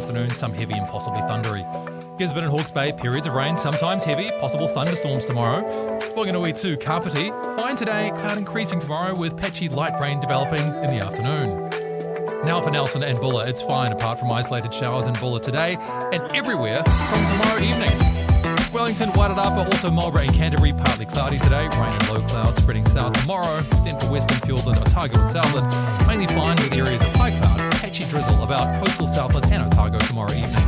afternoon, some heavy and possibly thundery. Gisborne and Hawke's Bay, periods of rain, sometimes heavy, possible thunderstorms tomorrow. Whanganui to Kapiti, fine today, cloud increasing tomorrow with patchy light rain developing in the afternoon. Now for Nelson and Bulla, it's fine apart from isolated showers in Bulla today and everywhere from tomorrow evening. Wellington, Wairarapa, also Marlborough and Canterbury, partly cloudy today, rain and low clouds spreading south tomorrow. Then for Western Fiordland, Otago and Southland, mainly fine with areas of high cloud, patchy drizzle about coastal Southland and Otago tomorrow evening.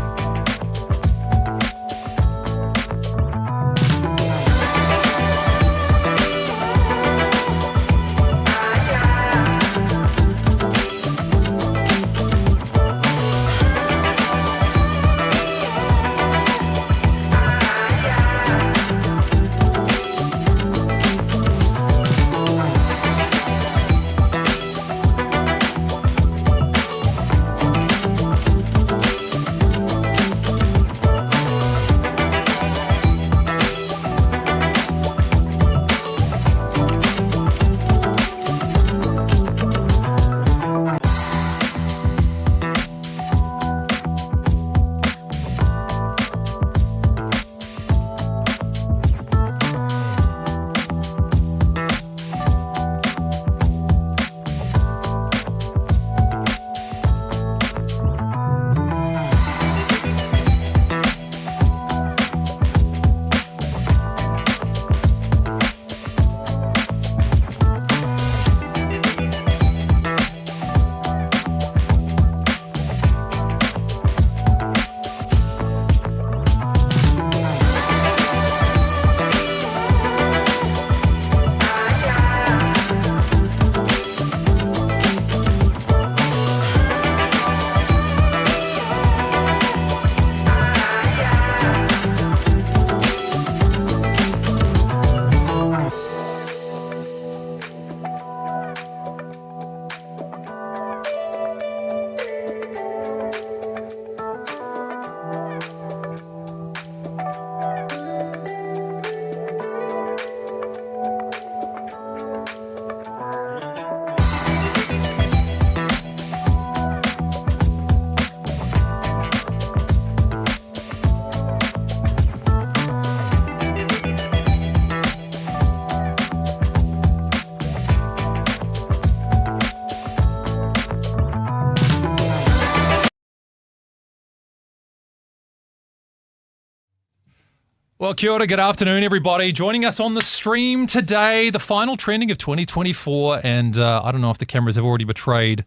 Well, kia ora, good afternoon, everybody. Joining us on the stream today, the final trending of 2024. And I don't know if the cameras have already betrayed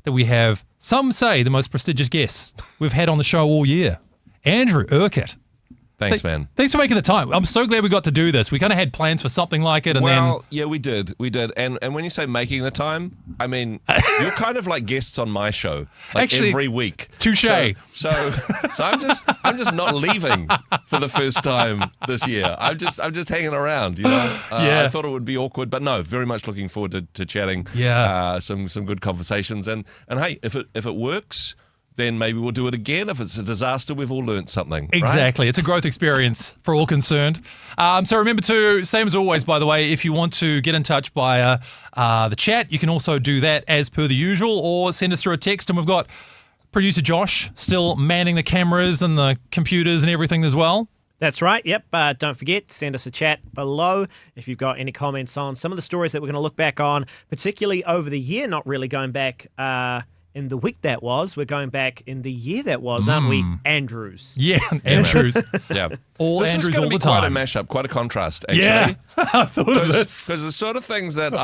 that we have, some say, the most prestigious guests we've had on the show all year. Andrew Urquhart. Thanks, man. Thanks for making the time. I'm so glad we got to do this. We kind of had plans for something like it, and yeah, we did. And when you say making the time, I mean, you're kind of like guests on my show, like actually, every week. Touche. So I'm just not leaving for the first time this year. I'm just hanging around, you know. Yeah. I thought it would be awkward, but no, very much looking forward to chatting. Yeah. Some good conversations, and hey, if it works, then maybe we'll do it again. If it's a disaster, we've all learned something. Exactly. Right? It's a growth experience for all concerned. So remember to, same as always, by the way, if you want to get in touch via the chat, you can also do that as per the usual, or send us through a text. And we've got producer Josh still manning the cameras and the computers and everything as well. That's right, yep. Don't forget, send us a chat below if you've got any comments on some of the stories that we're going to look back on, particularly over the year, not really going back in the week that was. We're going back in the year that was, aren't we, Andrews? Yeah, Andrews. Yeah. All this Andrews is all be the time. Quite a mashup, quite a contrast, actually. Yeah, I thought of this. Because the sort of things that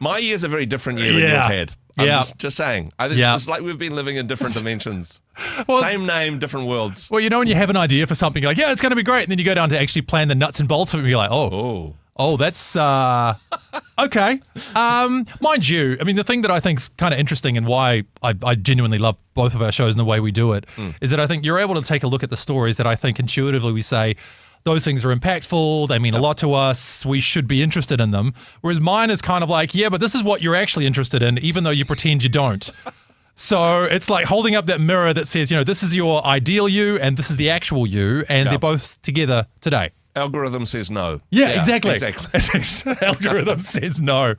my year's a very different year than you've had. I'm just saying. I think it's like we've been living in different dimensions. Well, same name, different worlds. Well, you know when you have an idea for something, you're like, yeah, it's going to be great. And then you go down to actually plan the nuts and bolts of it and you're like, oh, that's okay. Mind you, I mean, the thing that I think is kind of interesting and why I genuinely love both of our shows and the way we do it is that I think you're able to take a look at the stories that I think intuitively we say, those things are impactful, they mean a lot to us, we should be interested in them. Whereas mine is kind of like, yeah, but this is what you're actually interested in, even though you pretend you don't. So it's like holding up that mirror that says, you know, this is your ideal you and this is the actual you, and they're both together today. Algorithm says no. Yeah, exactly. Algorithm says no.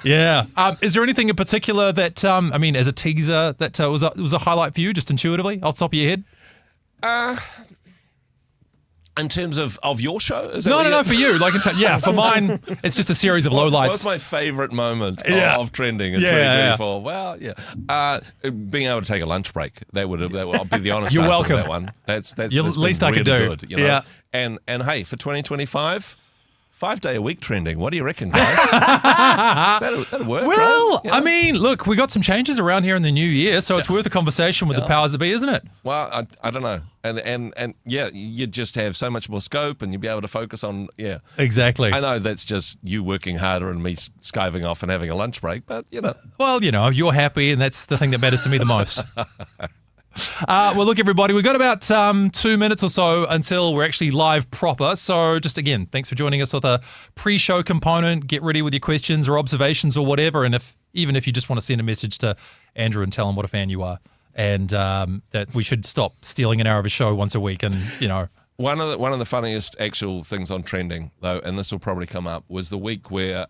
Yeah. Is there anything in particular that, as a teaser, that was a highlight for you, just intuitively, off the top of your head? In terms of your show? No, for you. For mine, it's just a series of lowlights. What's my favourite moment of trending in 2024? Well, being able to take a lunch break. I'll be the honest You're answer welcome. to that one. That's the least I could do. Good, And hey, for 2025, 5-day-a-week trending. What do you reckon, guys? that'll work. Well, right? Look, we got some changes around here in the new year, so it's worth a conversation with the powers that be, isn't it? Well, I don't know. And you just have so much more scope and you'll be able to focus on, Exactly. I know that's just you working harder and me skiving off and having a lunch break, but, Well, you're happy and that's the thing that matters to me the most. Well, look, everybody, we've got about 2 minutes or so until we're actually live proper. So just again, thanks for joining us with a pre-show component. Get ready with your questions or observations or whatever. And even if you just want to send a message to Andrew and tell him what a fan you are and that we should stop stealing an hour of his show once a week. And, One of the funniest actual things on trending, though, and this will probably come up, was the week where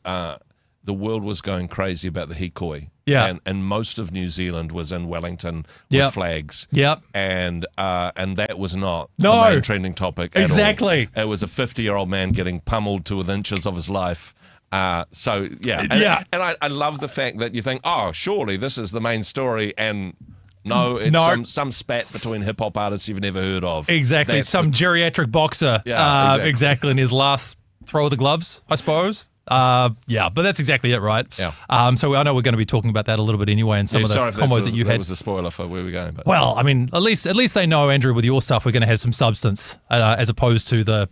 the world was going crazy about the hikoi. Yeah. And most of New Zealand was in Wellington with flags. Yep. And that was not the main trending topic at exactly. all. It was a 50-year-old man getting pummeled to within inches of his life. And I love the fact that you think, oh, surely this is the main story, and no, it's some spat between hip-hop artists you've never heard of. Exactly. Some geriatric boxer. Yeah, exactly. In his last throw of the gloves, I suppose. But that's exactly it, right? Yeah. So I know we're going to be talking about that a little bit anyway, and some of the combos that you had. That was a spoiler for where we're going. But. Well, at least they know, Andrew, with your stuff, we're going to have some substance as opposed to the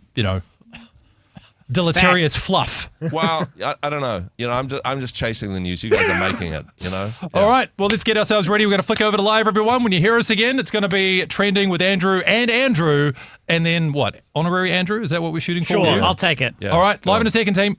deleterious fluff. Well, I don't know. I'm just chasing the news. You guys are making it. Yeah. All right. Well, let's get ourselves ready. We're going to flick over to live, everyone. When you hear us again, it's going to be trending with Andrew, and then what? Honorary Andrew? Is that what we're shooting for? Sure, I'll take it. Yeah. All right. Live in a second, team.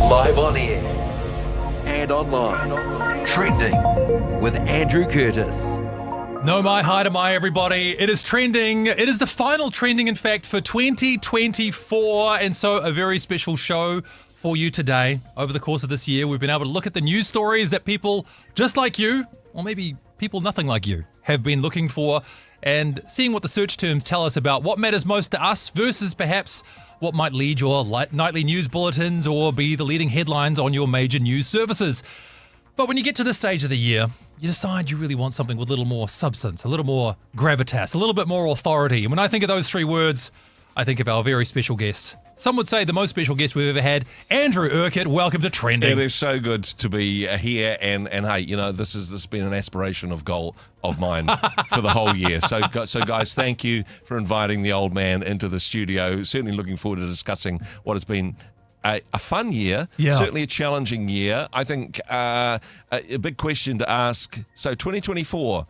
Live on air and online. Trending with Andrew Curtis. No, my hi to my everybody. It is trending. It is the final trending, in fact, for 2024. And so a very special show for you today. Over the course of this year, we've been able to look at the news stories that people just like you, or maybe people nothing like you, have been looking for, and seeing what the search terms tell us about what matters most to us versus perhaps what might lead your nightly news bulletins or be the leading headlines on your major news services. But when you get to this stage of the year, you decide you really want something with a little more substance, a little more gravitas, a little bit more authority. And when I think of those three words, I think of our very special guest. Some would say the most special guest we've ever had, Andrew Urquhart. Welcome to Trending. It is so good to be here, and hey, this has been an aspiration of mine for the whole year. So guys, thank you for inviting the old man into the studio. Certainly looking forward to discussing what has been a fun year, certainly a challenging year. I think a big question to ask. So 2024,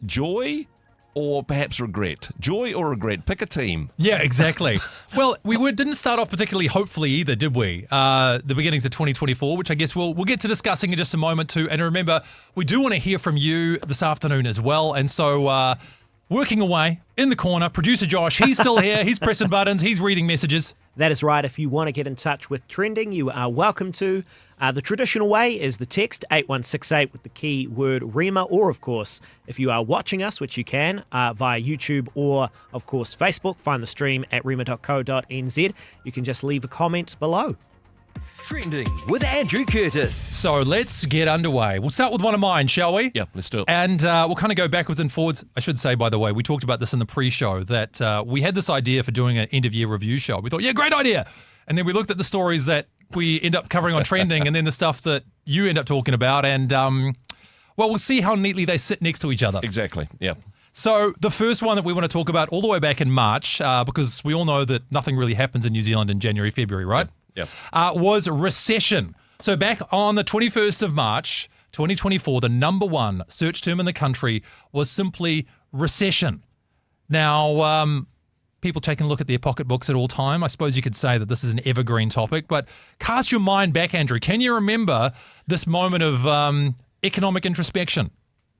joy or perhaps regret? Joy or regret? Pick a team. Yeah, exactly. Well, we didn't start off particularly hopefully either, did we? The beginnings of 2024, which I guess we'll get to discussing in just a moment too. And remember, we do want to hear from you this afternoon as well. And so working away in the corner. Producer Josh, he's still here. He's pressing buttons. He's reading messages. That is right. If you want to get in touch with Trending, you are welcome to. The traditional way is the text 8168 with the keyword Rema, or of course, if you are watching us, which you can via YouTube or of course Facebook, find the stream at rema.co.nz. You can just leave a comment below. Trending with Andrew Curtis. So let's get underway. We'll start with one of mine, shall we? Yeah, let's do it. And we'll kind of go backwards and forwards. I should say, by the way, we talked about this in the pre-show, that we had this idea for doing an end-of-year review show. We thought, yeah, great idea. And then we looked at the stories that we end up covering on Trending and then the stuff that you end up talking about. And, well, we'll see how neatly they sit next to each other. Exactly, yeah. So the first one that we want to talk about all the way back in March, because we all know that nothing really happens in New Zealand in January, February, right? Yeah. Was recession. So back on the 21st of March, 2024, the number one search term in the country was simply recession. Now, people taking a look at their pocketbooks at all time, I suppose you could say that this is an evergreen topic, but cast your mind back, Andrew. Can you remember this moment of economic introspection?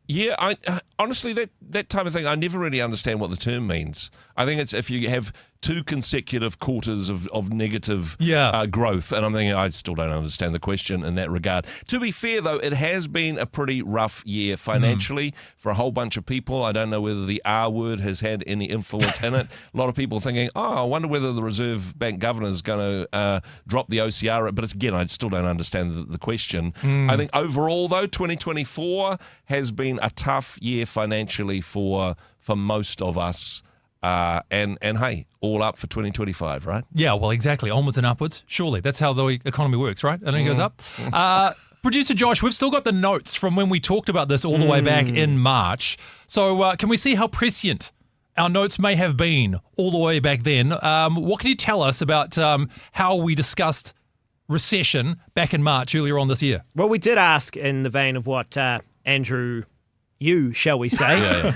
Yeah, I honestly, that type of thing, I never really understand what the term means. I think it's if you have 2 consecutive quarters of negative growth, and I'm thinking I still don't understand the question in that regard. To be fair, though, it has been a pretty rough year financially for a whole bunch of people. I don't know whether the R word has had any influence in it. A lot of people thinking, I wonder whether the Reserve Bank Governor is going to drop the OCR. But again, I still don't understand the question. I think overall, though, 2024 has been a tough year financially for most of us. And hey, all up for 2025, right? Yeah, well, exactly. Onwards and upwards. Surely. That's how the economy works, right? And then it goes up. Producer Josh, we've still got the notes from when we talked about this all the way back in March. So can we see how prescient our notes may have been all the way back then? What can you tell us about how we discussed recession back in March earlier on this year? Well, we did ask in the vein of what Andrew... shall we say,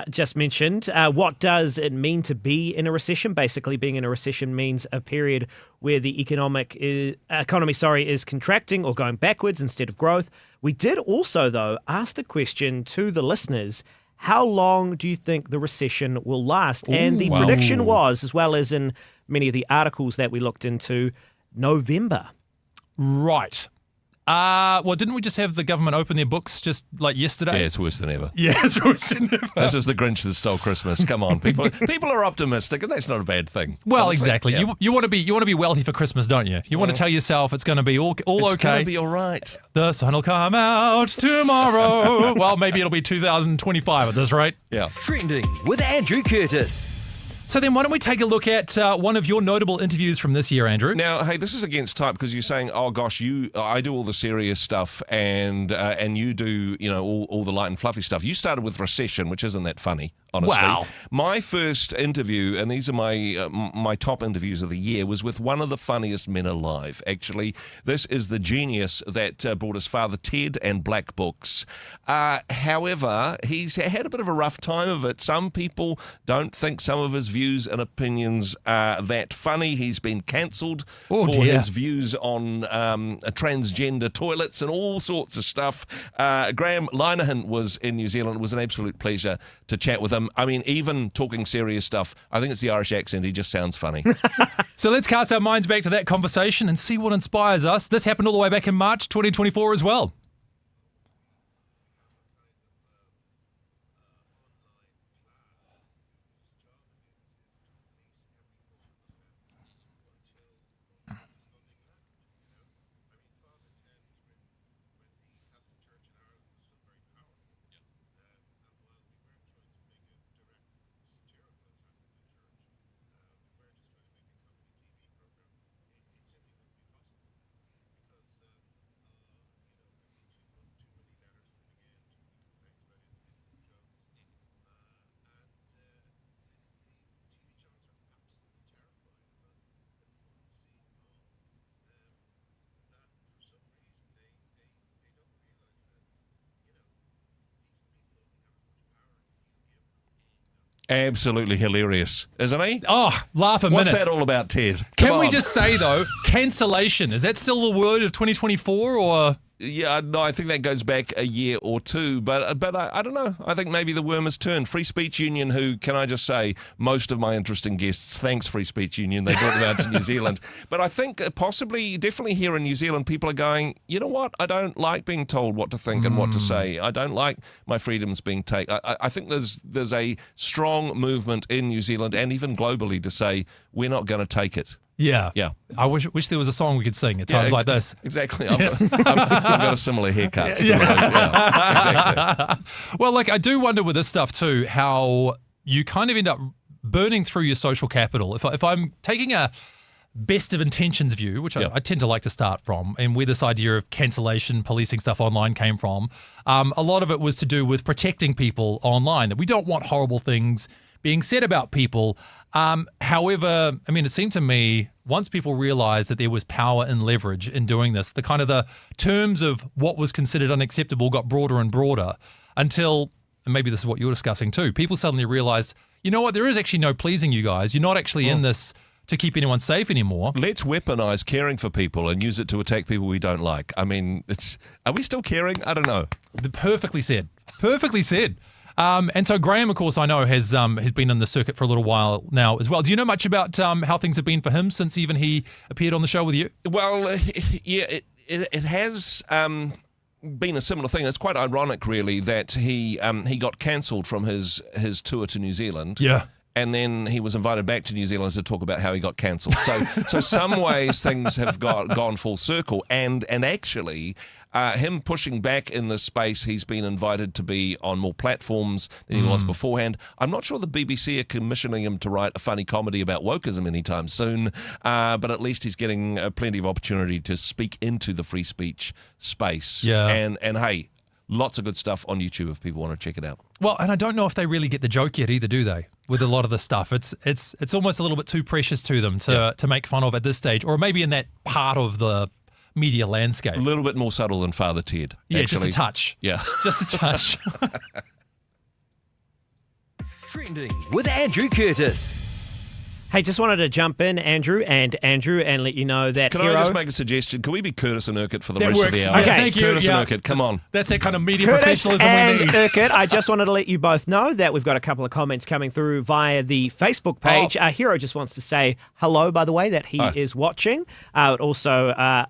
just mentioned. What does it mean to be in a recession? Basically, being in a recession means a period where the economy is contracting or going backwards instead of growth. We did also, though, ask the question to the listeners, how long do you think the recession will last? And the prediction was, as well as in many of the articles that we looked into, November. Right. Well, didn't we just have the government open their books just like yesterday? Yeah, it's worse than ever. Yeah, it's worse than ever. This is the Grinch that stole Christmas. Come on, people are optimistic, and that's not a bad thing. Well, honestly. exactly. Yeah. You want to be wealthy for Christmas, don't you? You want to tell yourself it's going to be all It's okay. going to be all right. The sun will come out tomorrow. Well, maybe it'll be 2025 at this rate. Yeah. Trending with Andrew Curtis. So then why don't we take a look at one of your notable interviews from this year, Andrew? Now, hey, this is against type because you're saying, oh gosh, I do all the serious stuff and you do, all the light and fluffy stuff. You started with recession, which isn't that funny, honestly. Wow. My first interview, and these are my top interviews of the year, was with one of the funniest men alive. Actually, this is the genius that brought his father Ted and Black Books. However, he's had a bit of a rough time of it. Some people don't think some of his views and opinions are that funny. He's been cancelled for his views on transgender toilets and all sorts of stuff. Graham Linehan was in New Zealand. It was an absolute pleasure to chat with him. I mean, even talking serious stuff, I think it's the Irish accent. He just sounds funny. So let's cast our minds back to that conversation and see what inspires us. This happened all the way back in March 2024 as well. Absolutely hilarious, isn't he? Oh, laugh a minute. What's that all about, Ted? Can Come we on. just say, though, cancellation, is that still the word of 2024 or... Yeah, no, I think that goes back a year or two, but I don't know. I think maybe the worm has turned. Free Speech Union, who, can I just say, most of my interesting guests, thanks Free Speech Union, they brought them out to New Zealand. But I think possibly, definitely here in New Zealand, people are going, you know what, I don't like being told what to think and what to say. I don't like my freedoms being taken. I think there's a strong movement in New Zealand and even globally to say, we're not going to take it. Yeah. Yeah. I wish there was a song we could sing at times like this. Exactly. I've got a similar haircut. Exactly. Well, like, I do wonder with this stuff too, how you kind of end up burning through your social capital. If I'm taking a best of intentions view, which I tend to like to start from, and where this idea of cancellation, policing stuff online came from, a lot of it was to do with protecting people online, that we don't want horrible things being said about people. However, I mean, it seemed to me once people realized that there was power and leverage in doing this, the kind of the terms of what was considered unacceptable got broader and broader until, and maybe this is what you're discussing too, people suddenly realized, you know what, there is actually no pleasing you guys. You're not actually in this to keep anyone safe anymore. Let's weaponize caring for people and use it to attack people we don't like. I mean, are we still caring? I don't know. Perfectly said. Perfectly said. And so Graham, of course, I know has been in the circuit for a little while now as well. Do you know much about how things have been for him since even he appeared on the show with you? Well, yeah, it has been a similar thing. It's quite ironic, really, that he got cancelled from his tour to New Zealand. Yeah. And then he was invited back to New Zealand to talk about how he got cancelled. So some ways things have gone full circle. And actually, him pushing back in this space, he's been invited to be on more platforms than he was beforehand. I'm not sure the BBC are commissioning him to write a funny comedy about wokeism anytime soon, but at least he's getting plenty of opportunity to speak into the free speech space. Yeah. And hey, lots of good stuff on YouTube if people want to check it out. Well, and I don't know if they really get the joke yet either, do they? With a lot of this stuff, it's almost a little bit too precious to them to make fun of at this stage, or maybe in that part of the media landscape. A little bit more subtle than Father Ted. Yeah, actually. just a touch. Yeah. Just a touch. Trending with Andrew Curtis. Hey, just wanted to jump in, Andrew, and let you know that Can I just make a suggestion? Can we be Curtis and Urquhart for the That rest works. of the hour? Okay. Thank you. Curtis Yeah. and Urquhart, come on. That's that kind of media Curtis professionalism and we need. Urquhart, I just wanted to let you both know that we've got a couple of comments coming through via the Facebook page. Hero just wants to say hello, by the way, that he is watching. Also,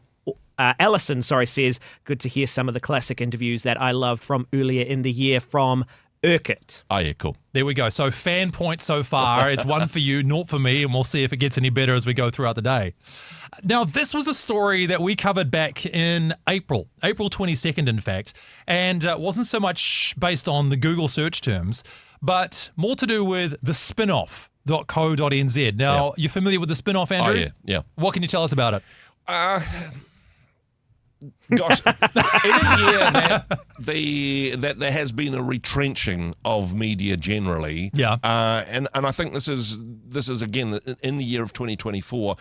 Allison, says, good to hear some of the classic interviews that I loved from earlier in the year from Urquhart. Oh, yeah, cool. There we go. So fan points so far. It's 1 for you, 0 for me, and we'll see if it gets any better as we go throughout the day. Now, this was a story that we covered back in April 22nd, in fact, and it wasn't so much based on the Google search terms, but more to do with the spinoff.co.nz. Now, you're familiar with the spinoff, Andrew? Oh, yeah. What can you tell us about it? Gosh, in a year that there has been a retrenching of media generally, and I think this is again in the year of 2024.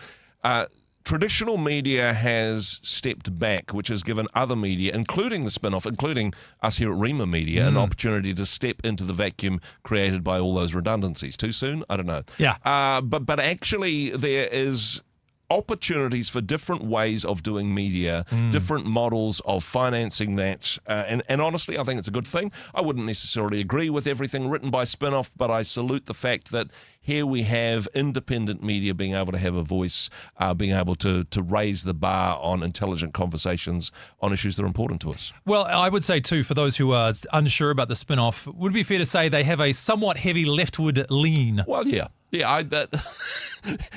Traditional media has stepped back, which has given other media, including the spin-off, including us here at Rima Media, an opportunity to step into the vacuum created by all those redundancies. Too soon? I don't know. Yeah. But actually there is opportunities for different ways of doing media, different models of financing that. And honestly, I think it's a good thing. I wouldn't necessarily agree with everything written by Spinoff, but I salute the fact that here we have independent media being able to have a voice, being able to raise the bar on intelligent conversations on issues that are important to us. Well, I would say too, for those who are unsure about the spin-off, would it be fair to say they have a somewhat heavy leftward lean? Well, yeah. Yeah,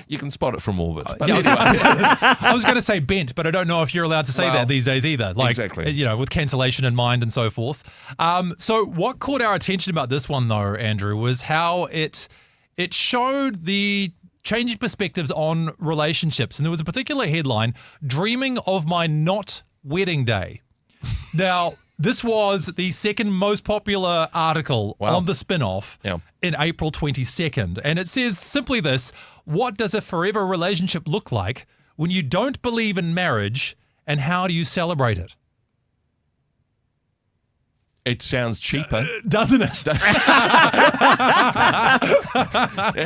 you can spot it from orbit. But Yeah, anyway. I was going to say bent, but I don't know if you're allowed to say that these days either. Like, exactly. You know, with cancellation in mind and so forth. So what caught our attention about this one, though, Andrew, was how it showed the changing perspectives on relationships. And there was a particular headline, "Dreaming of My Not Wedding Day." Now, this was the second most popular article on the spin-off in April 22nd. And it says simply this: what does a forever relationship look like when you don't believe in marriage, and how do you celebrate it? It sounds cheaper. Doesn't it?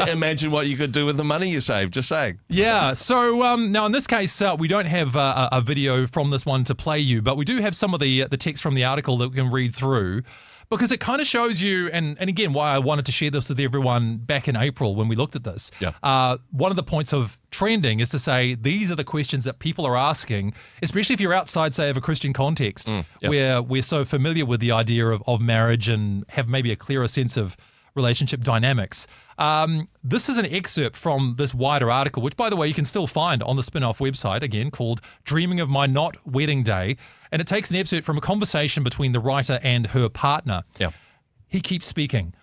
Imagine what you could do with the money you saved, just saying. Yeah. So now in this case, we don't have a video from this one to play you, but we do have some of the text from the article that we can read through. Because it kind of shows you, and again, why I wanted to share this with everyone back in April when we looked at this. Yeah. One of the points of trending is to say these are the questions that people are asking, especially if you're outside, say, of a Christian context, where we're so familiar with the idea of marriage and have maybe a clearer sense of relationship dynamics. This is an excerpt from this wider article, which, by the way, you can still find on the Spin-Off website, again, called Dreaming of My Not Wedding Day. And it takes an excerpt from a conversation between the writer and her partner. Yeah. He keeps speaking.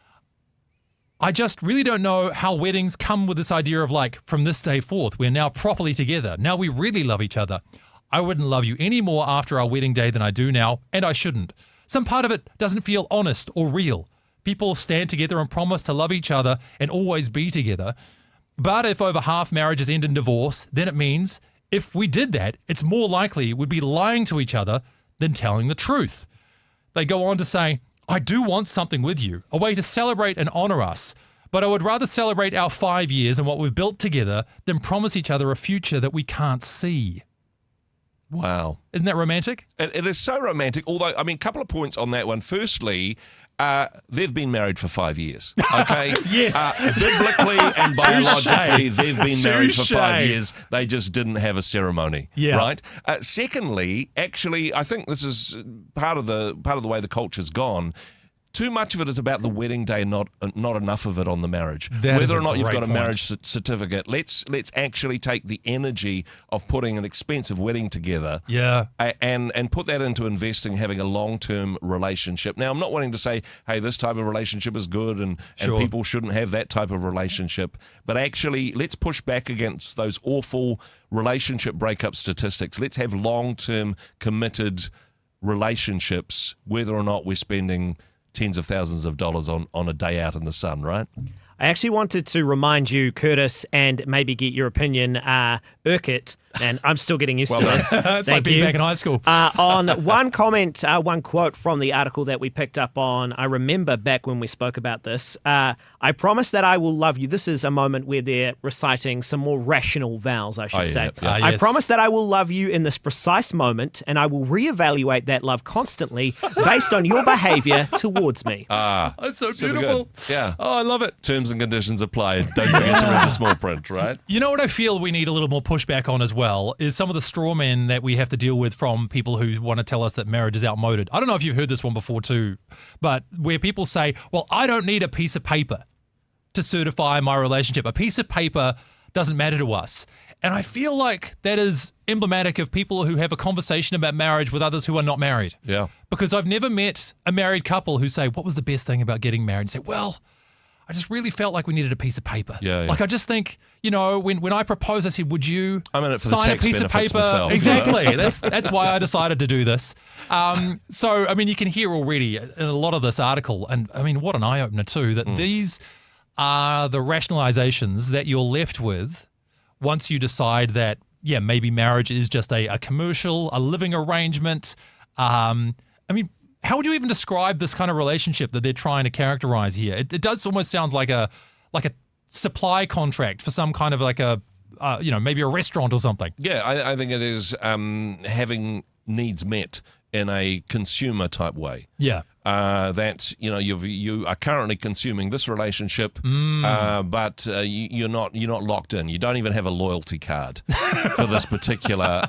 I just really don't know how weddings come with this idea of like, from this day forth, we're now properly together. Now we really love each other. I wouldn't love you any more after our wedding day than I do now, and I shouldn't. Some part of it doesn't feel honest or real. People stand together and promise to love each other and always be together. But if over half marriages end in divorce, then it means if we did that, it's more likely we'd be lying to each other than telling the truth. They go on to say, I do want something with you, a way to celebrate and honor us. But I would rather celebrate our 5 years and what we've built together than promise each other a future that we can't see. Wow. Isn't that romantic? It is so romantic. Although, I mean, a couple of points on that one. Firstly, they've been married for 5 years. Okay. Yes. Biblically and biologically, they've been married for 5 Touche. years. They just didn't have a ceremony. Yeah. Right. Secondly, actually, I think this is part of the way the culture's gone. Too much of it is about the wedding day, not enough of it on the marriage. That is Whether a or not you've great got a point. marriage certificate, let's actually take the energy of putting an expensive wedding together, Yeah. and put that into investing, having a long-term relationship. Now, I'm not wanting to say, hey, this type of relationship is good and Sure. people shouldn't have that type of relationship, but actually, let's push back against those awful relationship breakup statistics. Let's have long-term committed relationships, whether or not we're spending tens of thousands of dollars on a day out in the sun, right? I actually wanted to remind you, Curtis, and maybe get your opinion, Urquhart, and I'm still getting used Well to done. this. It's like Thank being you. back in high school. On one comment, one quote from the article that we picked up on, I remember back when we spoke about this, I promise that I will love you. This is a moment where they're reciting some more rational vows, I should Oh, yeah, say. yeah. I Yes. promise that I will love you in this precise moment, and I will reevaluate that love constantly based on your behavior towards me. That's so Super beautiful. good. Yeah. Oh, I love it. Terms and conditions applied. Don't forget to read the small print, right? You know what I feel we need a little more pushback on as well is some of the straw men that we have to deal with from people who want to tell us that marriage is outmoded. I don't know if you've heard this one before too, but where people say, well, I don't need a piece of paper to certify my relationship. A piece of paper doesn't matter to us. And I feel like that is emblematic of people who have a conversation about marriage with others who are not married. Yeah. Because I've never met a married couple who say, what was the best thing about getting married? And say, well, I just really felt like we needed a piece of paper. Yeah, yeah. Like I just think, you know, when I proposed, I said, would you I'm in it for the sign a tax piece of benefits paper? myself, Exactly. you know? That's why I decided to do this. So, I mean, you can hear already in a lot of this article, and I mean, what an eye-opener too, that these are the rationalizations that you're left with once you decide that, yeah, maybe marriage is just a commercial, a living arrangement. I mean, how would you even describe this kind of relationship that they're trying to characterize here? It does almost sound like a supply contract for some kind of like a, maybe a restaurant or something. Yeah, I think it is having needs met in a consumer type way. Yeah. That you are currently consuming this relationship, but you're not locked in. You don't even have a loyalty card for this particular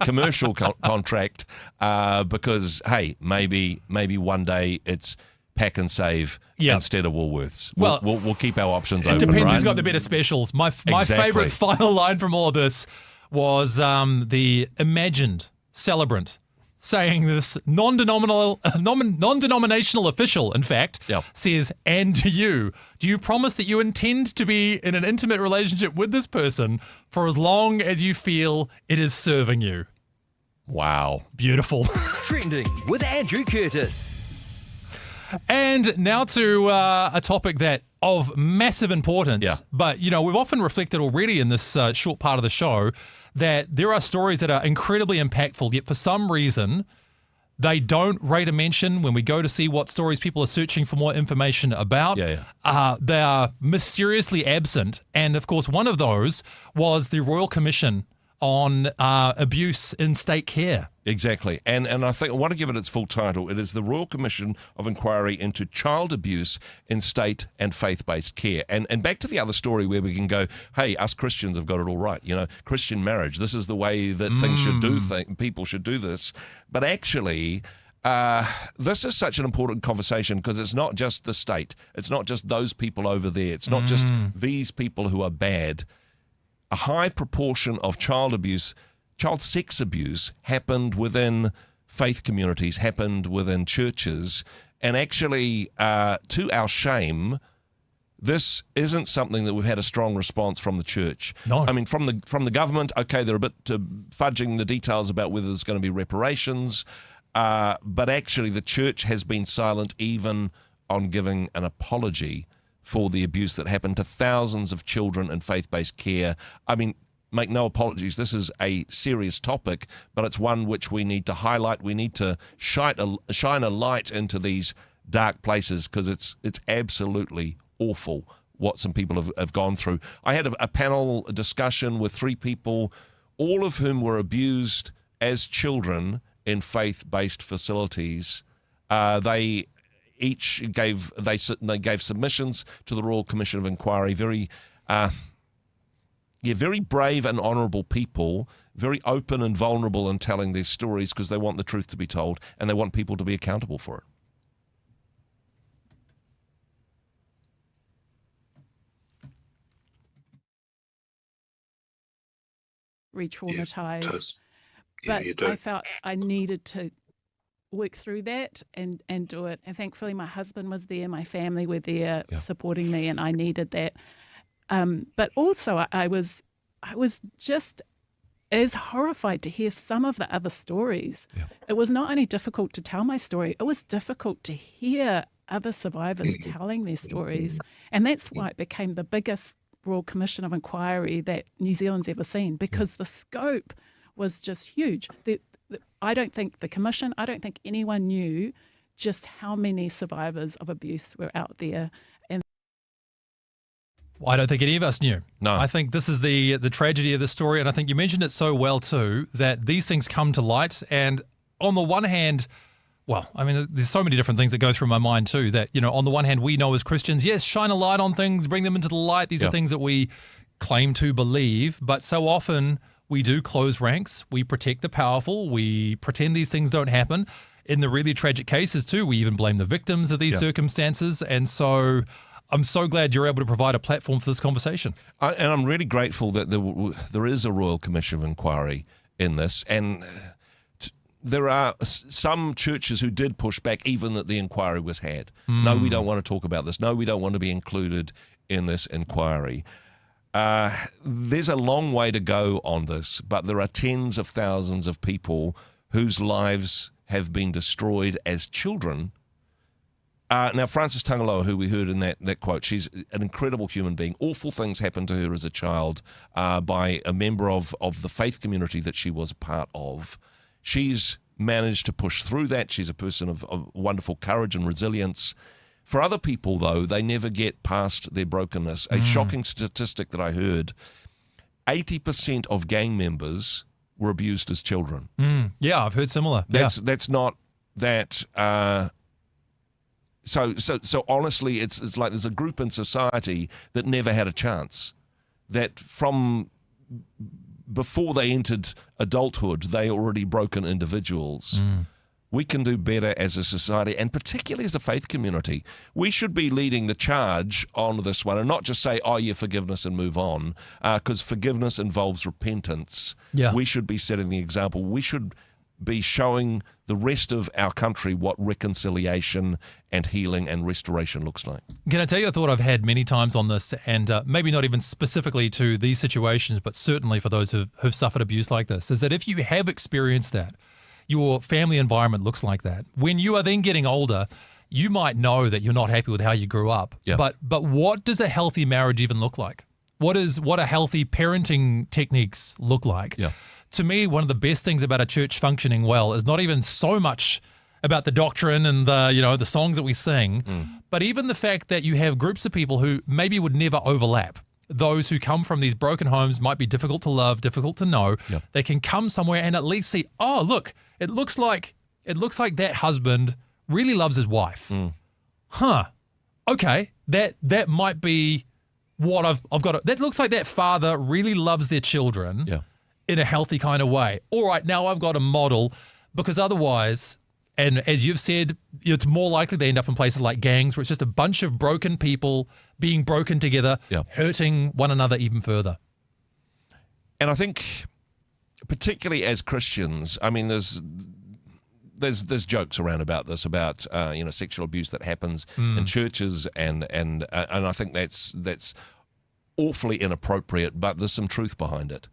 commercial contract because hey, maybe one day it's Pack and Save instead of Woolworths. Well, We'll keep our options It open. depends right? who's got the better specials. My Exactly. favorite final line from all of this was the imagined celebrant saying this non-denominational official, in fact, Yep. says, and to you, do you promise that you intend to be in an intimate relationship with this person for as long as you feel it is serving you? Wow. Beautiful. Trending with Andrew Curtis. And now to a topic that of massive importance. Yeah. But, we've often reflected already in this short part of the show that there are stories that are incredibly impactful, yet for some reason, They don't rate a mention when we go to see what stories people are searching for more information about. Yeah. They are mysteriously absent. And of course, one of those was the Royal Commission on Abuse in State Care. Exactly. And I think I want to give it its full title. It is the Royal Commission of Inquiry into Child Abuse in State and Faith-Based Care. And back to the other story where we can go, hey, us Christians have got it all right. You know, Christian marriage, this is the way that things should do, people should do this. But actually, this is such an important conversation because it's not just the state. It's not just those people over there. It's not just these people who are bad. A high proportion of child sex abuse happened within faith communities, happened within churches, and actually, to our shame, this isn't something that we've had a strong response from the church. No. I mean, from the government, okay, they're a bit fudging the details about whether there's going to be reparations, but actually the church has been silent even on giving an apology for the abuse that happened to thousands of children in faith-based care. I mean, make no apologies, this is a serious topic, but it's one which we need to highlight. We need to shine a light into these dark places because it's absolutely awful what some people have gone through. I had a panel discussion with 3 people, all of whom were abused as children in faith-based facilities. They each gave submissions to the Royal Commission of Inquiry. Very brave and honourable people, very open and vulnerable in telling their stories because they want the truth to be told and they want people to be accountable for it. Re-traumatized. Yeah, But you do. I felt I needed to work through that and do it. And thankfully my husband was there, my family were there supporting me, and I needed that. But also I was just as horrified to hear some of the other stories. Yeah. It was not only difficult to tell my story, it was difficult to hear other survivors telling their stories. And that's why it became the biggest Royal Commission of Inquiry that New Zealand's ever seen, because the scope was just huge. I don't think the Commission, I don't think anyone knew just how many survivors of abuse were out there. And Well, I don't think any of us knew. No. I think this is the tragedy of the story, and I think you mentioned it so well too, that these things come to light. And on the one hand, well, I mean, there's so many different things that go through my mind too, that, you know, on the one hand, we know as Christians, yes, shine a light on things, bring them into the light. These are things that we claim to believe, but so often we do close ranks. We protect the powerful. We pretend these things don't happen. In the really tragic cases too, we even blame the victims of these circumstances. And so I'm so glad you're able to provide a platform for this conversation. And I'm really grateful that there is a Royal Commission of Inquiry in this. And there are some churches who did push back even that the inquiry was had. No, we don't want to talk about this. No, we don't want to be included in this inquiry. There's a long way to go on this, but there are tens of thousands of people whose lives have been destroyed as children. Now, Frances Tangaloa, who we heard in that quote, she's an incredible human being. Awful things happened to her as a child by a member of the faith community that she was a part of. She's managed to push through that. She's a person of wonderful courage and resilience. For other people, though, they never get past their brokenness. A shocking statistic that I heard, 80% of gang members were abused as children. Yeah, I've heard similar. That's not that... So honestly, it's like there's a group in society that never had a chance, that from before they entered adulthood, they already broken individuals. We can do better as a society, and particularly as a faith community. We should be leading the charge on this one and not just say, oh, yeah, forgiveness and move on, because forgiveness involves repentance. Yeah. We should be setting the example. We should be showing the rest of our country what reconciliation and healing and restoration looks like. Can I tell you a thought I've had many times on this, and maybe not even specifically to these situations, but certainly for those who've suffered abuse like this, is that if you have experienced that, your family environment looks like that, when you are then getting older, you might know that you're not happy with how you grew up. Yeah. But what does a healthy marriage even look like? What a healthy parenting techniques look like? Yeah. to me, one of the best things about a church functioning well is not even so much about the doctrine and the songs that we sing, but even the fact that you have groups of people who maybe would never overlap. Those who come from these broken homes might be difficult to love, difficult to know. Yep. They can come somewhere and at least see, oh, look, it looks like that husband really loves his wife. Huh. Okay, that might be what I've got. That looks like that father really loves their children in a healthy kind of way. All right, now I've got a model, because otherwise, and as you've said, it's more likely they end up in places like gangs where it's just a bunch of broken people being broken together, hurting one another even further. And I think, particularly as Christians, I mean, there's jokes around about this, about sexual abuse that happens in churches, and I think that's awfully inappropriate. But there's some truth behind it,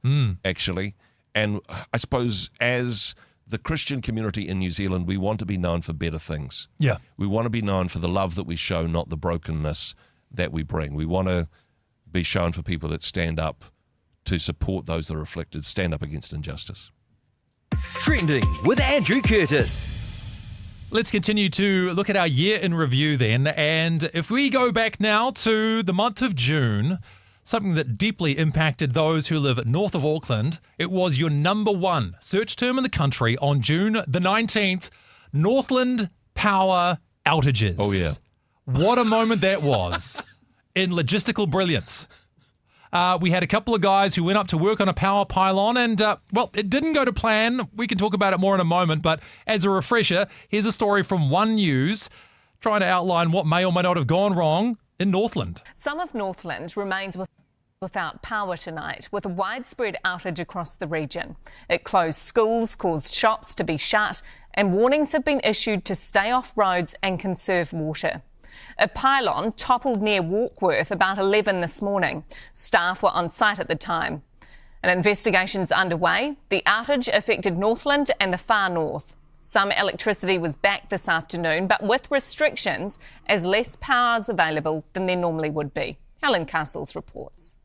actually. And I suppose as the Christian community in New Zealand, we want to be known for better things. Yeah, we want to be known for the love that we show, not the brokenness that we bring. We want to be shown for people that stand up to support those that are afflicted, stand up against injustice. Trending with Andrew Curtis. Let's continue to look at our year in review then. And if we go back now to the month of June, something that deeply impacted those who live north of Auckland, it was your number one search term in the country on June the 19th, Northland power outages. Oh, yeah. What a moment that was in logistical brilliance. We had a couple of guys who went up to work on a power pylon and, it didn't go to plan. We can talk about it more in a moment, but as a refresher, here's a story from One News trying to outline what may or may not have gone wrong in Northland. Some of Northland remains without power tonight, with a widespread outage across the region. It closed schools, caused shops to be shut, and warnings have been issued to stay off roads and conserve water. A pylon toppled near Warkworth about 11 this morning. Staff were on site at the time. An investigation's underway. The outage affected Northland and the far north. Some electricity was back this afternoon, but with restrictions, as less power is available than there normally would be. Helen Castles reports.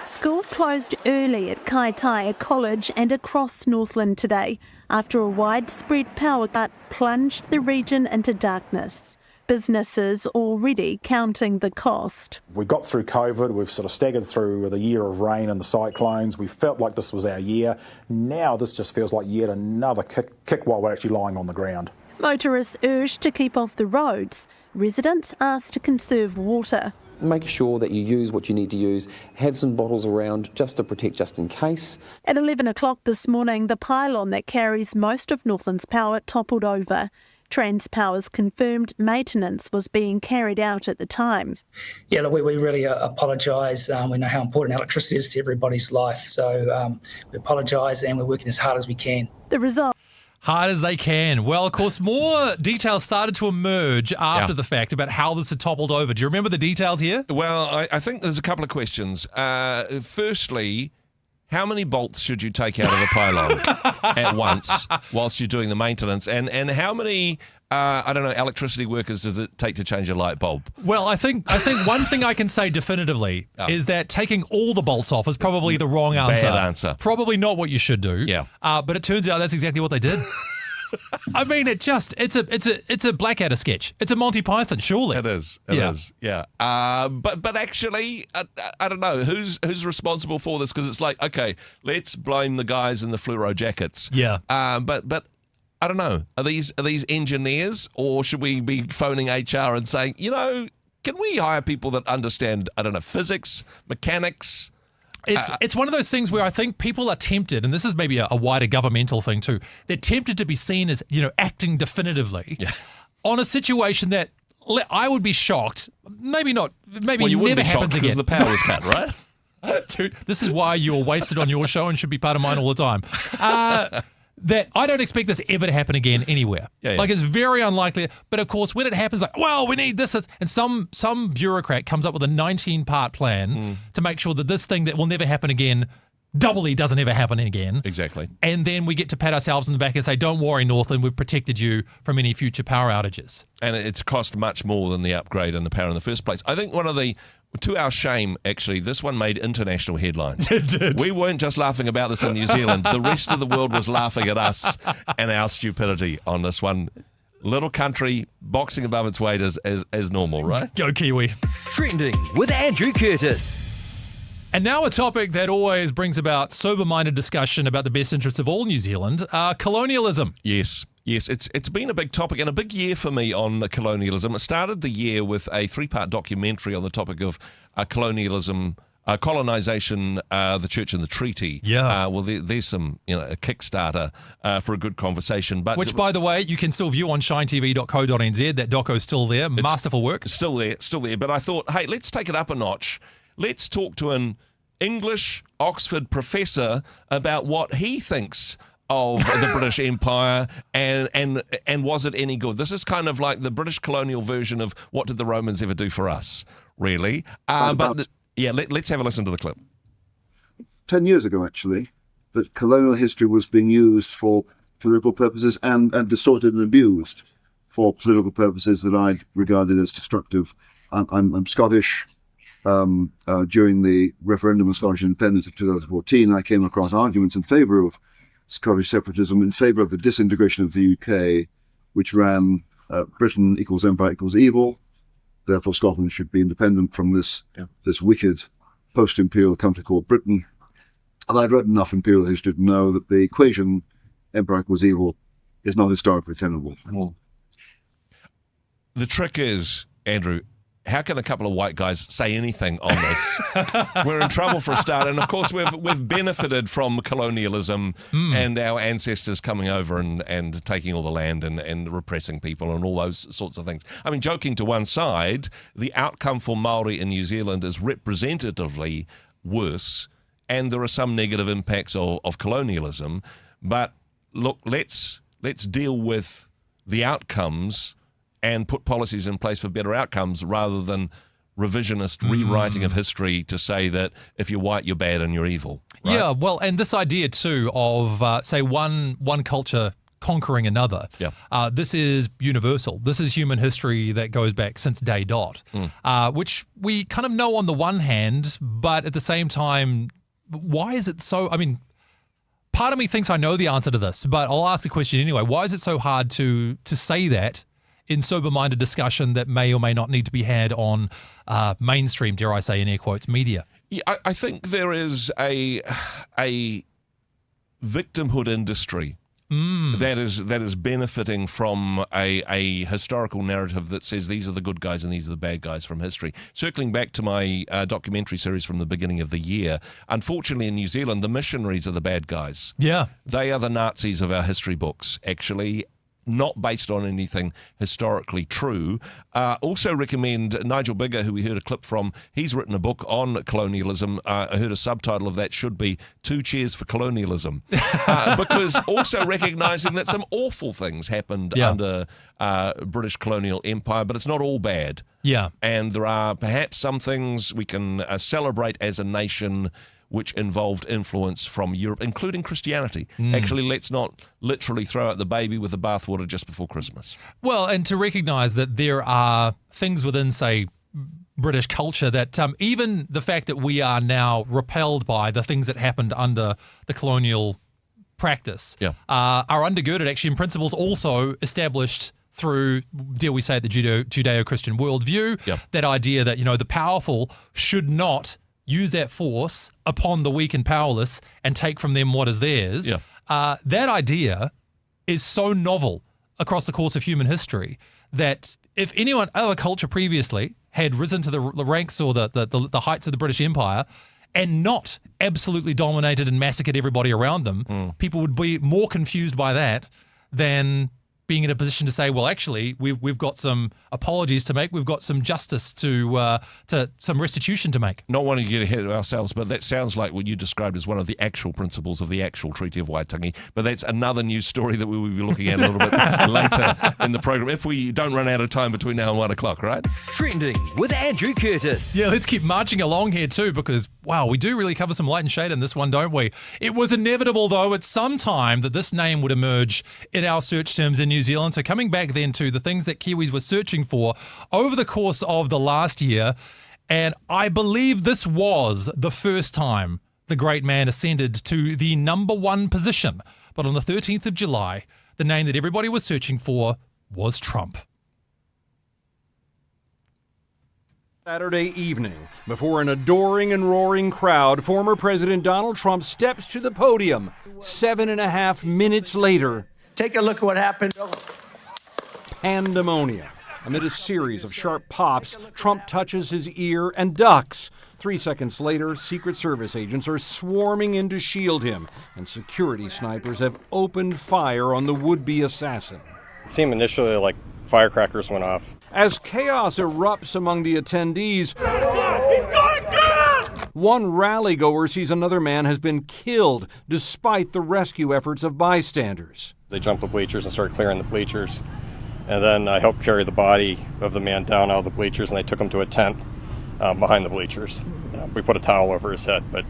School closed early at Kaitaia College and across Northland today after a widespread power cut plunged the region into darkness. Businesses already counting the cost. We got through COVID, we've sort of staggered through the year of rain and the cyclones. We felt like this was our year. Now this just feels like yet another kick while we're actually lying on the ground. Motorists urged to keep off the roads. Residents asked to conserve water. Make sure that you use what you need to use. Have some bottles around just to protect, just in case. At 11 o'clock this morning, the pylon that carries most of Northland's power toppled over. Transpower's confirmed maintenance was being carried out at the time. Yeah, look, we really apologise. We know how important electricity is to everybody's life, so we apologise and we're working as hard as we can. The result... Hard as they can. Well, of course, more details started to emerge after the fact about how this had toppled over. Do you remember the details here? Well, I think there's a couple of questions. Firstly, how many bolts should you take out of a pylon at once whilst you're doing the maintenance? And how many, electricity workers does it take to change a light bulb? Well, I think one thing I can say definitively is that taking all the bolts off is probably the wrong answer. Bad answer. Probably not what you should do. Yeah. But it turns out that's exactly what they did. I mean, it's a Blackadder sketch. It's a Monty Python, surely. It is. It is. Yeah. But actually, I don't know who's responsible for this, because it's like, okay, let's blame the guys in the fluoro jackets. Yeah. But I don't know. Are these engineers, or should we be phoning HR and saying, can we hire people that understand, physics, mechanics? It's one of those things where I think people are tempted, and this is maybe a wider governmental thing too, they're tempted to be seen as, acting definitively on a situation that I would be shocked, maybe not, maybe you never happens again. Because the power was cut, right? Dude, this is why you're wasted on your show and should be part of mine all the time. That I don't expect this ever to happen again anywhere. Yeah. Like, it's very unlikely. But of course, when it happens, like, well, we need this, and some bureaucrat comes up with a 19-part plan to make sure that this thing that will never happen again doubly doesn't ever happen again. Exactly. And then we get to pat ourselves on the back and say, don't worry, Northland, we've protected you from any future power outages. And it's cost much more than the upgrade and the power in the first place. I think to our shame, actually, this one made international headlines. It did. We weren't just laughing about this in New Zealand. The rest of the world was laughing at us and our stupidity on this one. Little country boxing above its weight as normal, right? Go Kiwi. Trending with Andrew Curtis. And now a topic that always brings about sober-minded discussion about the best interests of all New Zealand, colonialism. Yes, it's been a big topic and a big year for me on colonialism. It started the year with a 3-part documentary on the topic of colonialism, colonisation, the church and the treaty. Yeah. Well, there's some, a Kickstarter for a good conversation. But Which, by the way, you can still view on shinetv.co.nz. That doco's still there. Masterful work. Still there. But I thought, hey, let's take it up a notch. Let's talk to an English Oxford professor about what he thinks of the British Empire and was it any good? This is kind of like the British colonial version of what did the Romans ever do for us, really. Let's have a listen to the clip. 10 years ago, actually, that colonial history was being used for political purposes and distorted and abused for political purposes that I regarded as destructive. I'm Scottish. During the referendum on Scottish independence of 2014, I came across arguments in favour of Scottish separatism, in favour of the disintegration of the UK, which ran Britain equals empire equals evil. Therefore, Scotland should be independent from this wicked post-imperial country called Britain. And I'd read enough imperial history to know that the equation empire equals evil is not historically tenable. The trick is, Andrew, how can a couple of white guys say anything on this? We're in trouble for a start. And of course, we've benefited from colonialism and our ancestors coming over and taking all the land and repressing people and all those sorts of things. I mean, joking to one side, the outcome for Māori in New Zealand is representatively worse, and there are some negative impacts of colonialism. But look, let's deal with the outcomes and put policies in place for better outcomes rather than revisionist rewriting of history to say that if you're white, you're bad and you're evil. Right? Yeah, well, and this idea too of, say, one culture conquering another. Yeah. This is universal. This is human history that goes back since day dot, which we kind of know on the one hand, but at the same time, why is it so? I mean, part of me thinks I know the answer to this, but I'll ask the question anyway. Why is it so hard to say that in sober-minded discussion that may or may not need to be had on mainstream, dare I say, in air quotes, media? Yeah, I think there is a victimhood industry that is benefiting from a historical narrative that says these are the good guys and these are the bad guys from history. Circling back to my documentary series from the beginning of the year, unfortunately in New Zealand, the missionaries are the bad guys. Yeah. They are the Nazis of our history books, actually. Not based on anything historically true. Also recommend Nigel Bigger, who we heard a clip from. He's written a book on colonialism. I heard a subtitle of that should be 2 Cheers for Colonialism. Because also recognising that some awful things happened under British colonial empire, but it's not all bad. Yeah. And there are perhaps some things we can celebrate as a nation which involved influence from Europe, including Christianity. Actually, let's not literally throw out the baby with the bathwater just before Christmas. Well, and to recognise that there are things within, say, British culture that even the fact that we are now repelled by the things that happened under the colonial practice are undergirded actually in principles also established through, dare we say, the Judeo-Christian worldview, that idea that, the powerful should not use that force upon the weak and powerless and take from them what is theirs. That idea is so novel across the course of human history that if other culture previously had risen to the ranks or the heights of the British Empire and not absolutely dominated and massacred everybody around them, people would be more confused by that than being in a position to say, well, actually, we've got some apologies to make. We've got some justice to some restitution to make. Not wanting to get ahead of ourselves, but that sounds like what you described as one of the actual principles of the actual Treaty of Waitangi. But that's another news story that we will be looking at a little bit later in the program, if we don't run out of time between now and 1 o'clock, right? Trending with Andrew Curtis. Yeah, let's keep marching along here too, because, wow, we do really cover some light and shade in this one, don't we? It was inevitable, though, at some time that this name would emerge in our search terms in New Zealand. So coming back then to the things that Kiwis were searching for over the course of the last year, and I believe this was the first time the great man ascended to the #1 position. But on the 13th of July, the name that everybody was searching for was Trump. Saturday evening, before an adoring and roaring crowd, former President Donald Trump steps to the podium. 7.5 minutes later, take a look at what happened. Pandemonium. Amid a series of sharp pops, Trump touches his ear and ducks. 3 seconds later, Secret Service agents are swarming in to shield him, and security snipers have opened fire on the would-be assassin. It seemed initially like firecrackers went off. As chaos erupts among the attendees, one rally-goer sees another man has been killed despite the rescue efforts of bystanders. They jumped the bleachers and started clearing the bleachers. And then I helped carry the body of the man down out of the bleachers, and they took him to a tent behind the bleachers. We put a towel over his head, but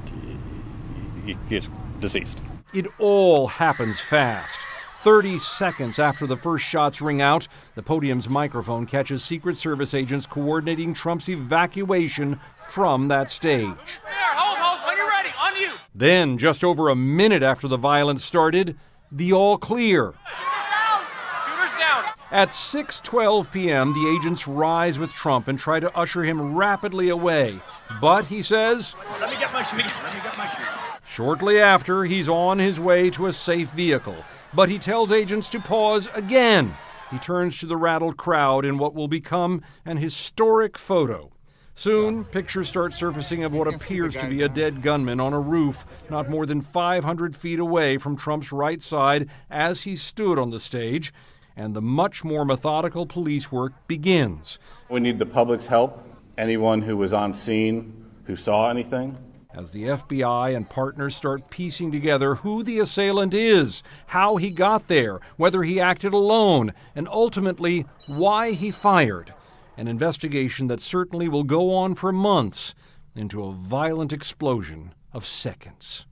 he is deceased. It all happens fast. 30 seconds after the first shots ring out, the podium's microphone catches Secret Service agents coordinating Trump's evacuation from that stage. Hold, when you're ready, on you. Then, just over a minute after the violence started, the all clear. Shooters down. At 6:12 p.m., the agents rise with Trump and try to usher him rapidly away. But, he says, Let me get my shoes. Shortly after, he's on his way to a safe vehicle. But he tells agents to pause again. He turns to the rattled crowd in what will become an historic photo. Soon, pictures start surfacing of what appears to be a dead gunman on a roof not more than 500 feet away from Trump's right side as he stood on the stage, and the much more methodical police work begins. We need the public's help. Anyone who was on scene, who saw anything. As the FBI and partners start piecing together who the assailant is, how he got there, whether he acted alone, and ultimately why he fired. An investigation that certainly will go on for months into a violent explosion of seconds.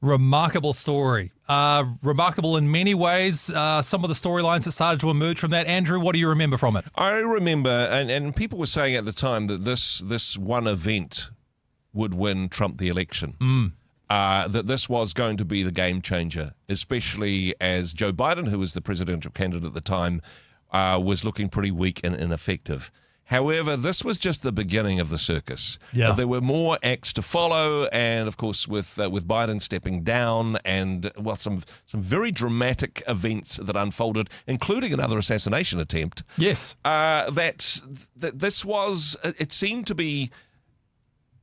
Remarkable story. Remarkable in many ways. Some of the storylines that started to emerge from that. Andrew, what do you remember from it? I remember, and people were saying at the time that this one event would win Trump the election. That this was going to be the game changer, especially as Joe Biden, who was the presidential candidate at the time, was looking pretty weak and ineffective. However, this was just the beginning of the circus. Yeah. There were more acts to follow, and of course, with Biden stepping down, and well, some very dramatic events that unfolded, including another assassination attempt. Yes. That this was. It seemed to be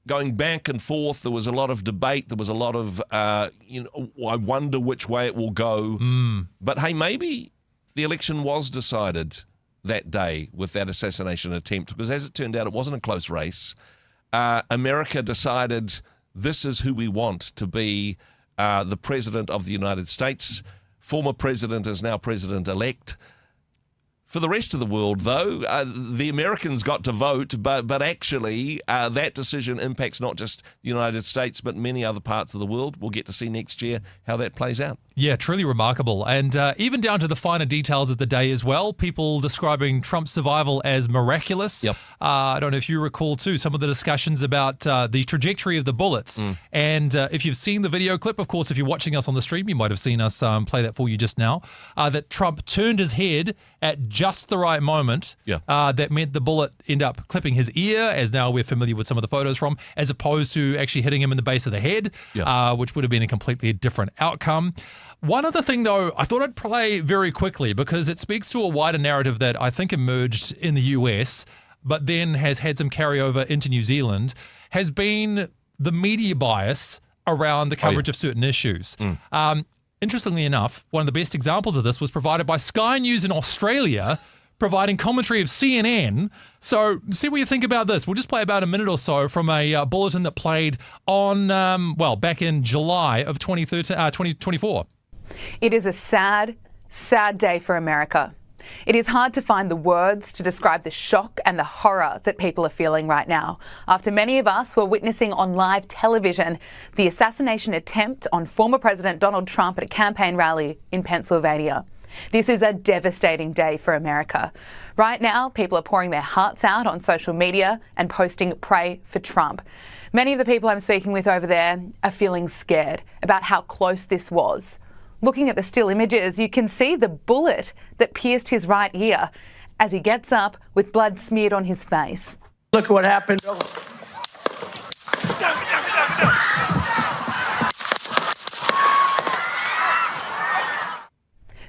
going back and forth. There was a lot of debate. There was a lot of, I wonder which way it will go. But hey, maybe the election was decided that day with that assassination attempt, because as it turned out, it wasn't a close race. America decided this is who we want to be the president of the United States. Former president is now president-elect. For the rest of the world, though, the Americans got to vote, but actually that decision impacts not just the United States, but many other parts of the world. We'll get to see next year how that plays out. Yeah, truly remarkable. And even down to the finer details of the day as well, people describing Trump's survival as miraculous. Yep. I don't know if you recall, too, some of the discussions about the trajectory of the bullets. And if you've seen the video clip, of course, if you're watching us on the stream, you might have seen us play that for you just now, that Trump turned his head at just the right moment. Yeah. That meant the bullet ended up clipping his ear, as now we're familiar with some of the photos from, as opposed to actually hitting him in the base of the head, which would have been a completely different outcome. One other thing, though, I thought I'd play very quickly because it speaks to a wider narrative that I think emerged in the US, but then has had some carryover into New Zealand, has been the media bias around the coverage of certain issues. Interestingly enough, one of the best examples of this was provided by Sky News in Australia, providing commentary of CNN. So see what you think about this. We'll just play about a minute or so from a bulletin that played on, back in July of 2024. It is a sad, sad day for America. It is hard to find the words to describe the shock and the horror that people are feeling right now, after many of us were witnessing on live television the assassination attempt on former President Donald Trump at a campaign rally in Pennsylvania. This is a devastating day for America. Right now, people are pouring their hearts out on social media and posting "Pray for Trump." Many of the people I'm speaking with over there are feeling scared about how close this was. Looking at the still images, you can see the bullet that pierced his right ear as he gets up with blood smeared on his face. Look what happened.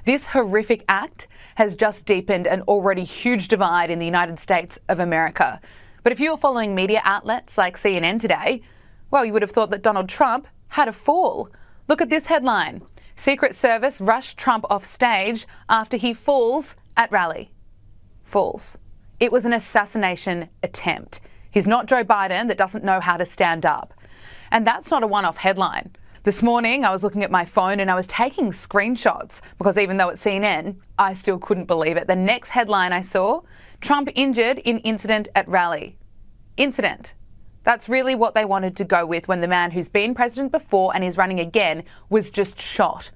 This horrific act has just deepened an already huge divide in the United States of America. But if you were following media outlets like CNN today, well, you would have thought that Donald Trump had a fall. Look at this headline. Secret Service rushed Trump off stage after he falls at rally. Falls. It was an assassination attempt. He's not Joe Biden that doesn't know how to stand up. And that's not a one-off headline. This morning, I was looking at my phone and I was taking screenshots because even though it's CNN, I still couldn't believe it. The next headline I saw, Trump injured in incident at rally. Incident. That's really what they wanted to go with when the man who's been president before and is running again was just shot.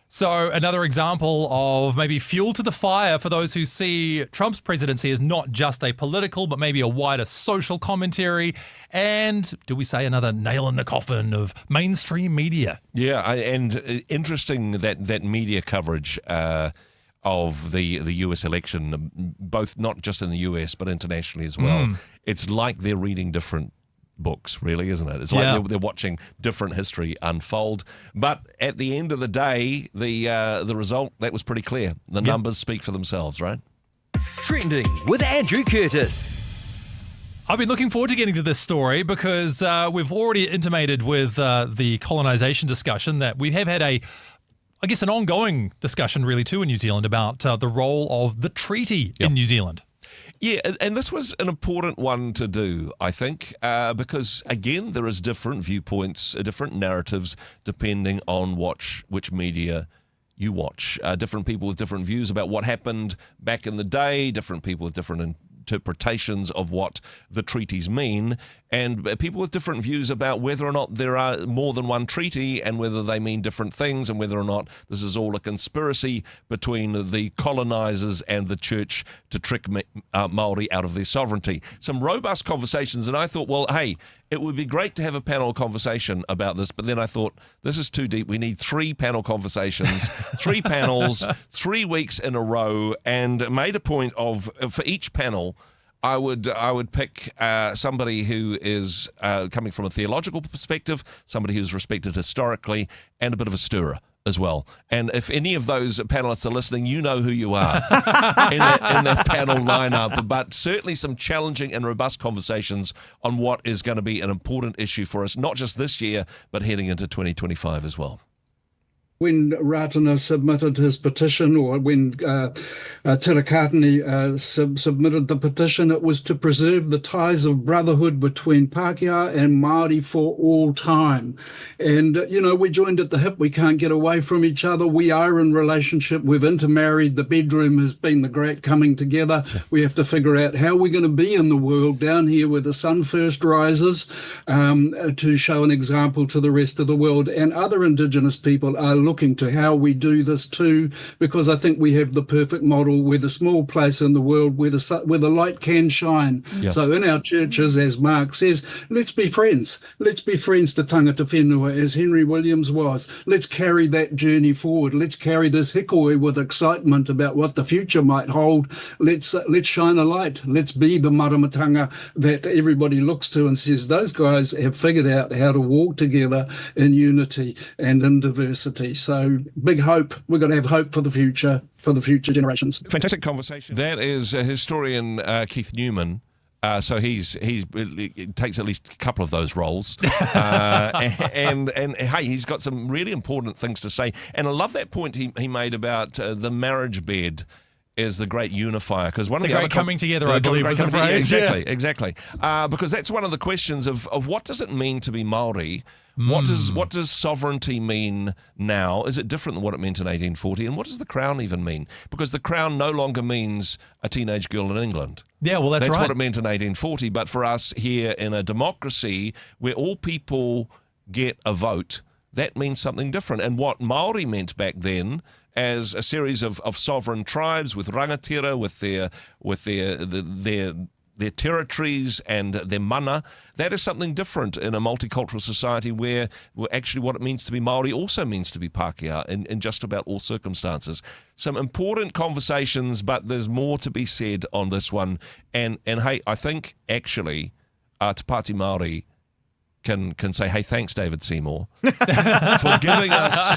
So another example of maybe fuel to the fire for those who see Trump's presidency as not just a political, but maybe a wider social commentary. And do we say another nail in the coffin of mainstream media? Yeah, and interesting that media coverage of the US election, both not just in the US, but internationally as well. It's like they're reading different books, really, isn't it? It's like they're watching different history unfold. But at the end of the day, the result, that was pretty clear. The numbers speak for themselves, right? Trending with Andrew Curtis. I've been looking forward to getting to this story because we've already intimated with the colonisation discussion that we have had an ongoing discussion really too in New Zealand about the role of the treaty in New Zealand. Yeah, and this was an important one to do, I think, because, again, there is different viewpoints, different narratives, depending on which media you watch. Different people with different views about what happened back in the day, different people with different interpretations of what the treaties mean, and people with different views about whether or not there are more than one treaty and whether they mean different things and whether or not this is all a conspiracy between the colonizers and the church to trick Māori out of their sovereignty. Some robust conversations, and I thought, well, hey, it would be great to have a panel conversation about this, but then I thought, this is too deep. We need 3 panel conversations, 3 panels, 3 weeks in a row, and made a point of, for each panel, I would pick somebody who is coming from a theological perspective, somebody who's respected historically, and a bit of a stirrer as well. And if any of those panelists are listening, you know who you are in that panel lineup. But certainly some challenging and robust conversations on what is going to be an important issue for us, not just this year, but heading into 2025 as well. When Ratana submitted his petition, or when Tirakatini submitted the petition, it was to preserve the ties of brotherhood between Pākehā and Māori for all time. And, we joined at the hip. We can't get away from each other. We are in relationship. We've intermarried. The bedroom has been the great coming together. We have to figure out how we're going to be in the world down here where the sun first rises, to show an example to the rest of the world. And other Indigenous people are looking to how we do this too, because I think we have the perfect model. We're the small place in the world where the light can shine. Yeah. So in our churches, as Mark says, let's be friends. Let's be friends to tangata whenua, as Henry Williams was. Let's carry that journey forward. Let's carry this hikoi with excitement about what the future might hold. Let's shine a light. Let's be the maramatanga that everybody looks to and says, those guys have figured out how to walk together in unity and in diversity. So big hope. We've got to have hope for the future generations. Fantastic conversation. That is historian Keith Newman So it takes at least a couple of those roles, and hey, he's got some really important things to say. And I love that point he made about the marriage bed is the great unifier, because one of the great other coming together, I believe, was the phrase. Exactly. Because that's one of the questions of what does it mean to be Māori? What does sovereignty mean now? Is it different than what it meant in 1840? And what does the crown even mean? Because the crown no longer means a teenage girl in England. Yeah, well, that's right. What it meant in 1840. But for us here in a democracy where all people get a vote, that means something different. And what Māori meant back then, as a series of sovereign tribes with rangatira, with their territories and their mana, that is something different in a multicultural society where actually what it means to be Māori also means to be Pākehā in just about all circumstances. Some important conversations, but there's more to be said on this one. And hey, I think actually Te Pāti Māori can say, hey, thanks, David Seymour, for giving us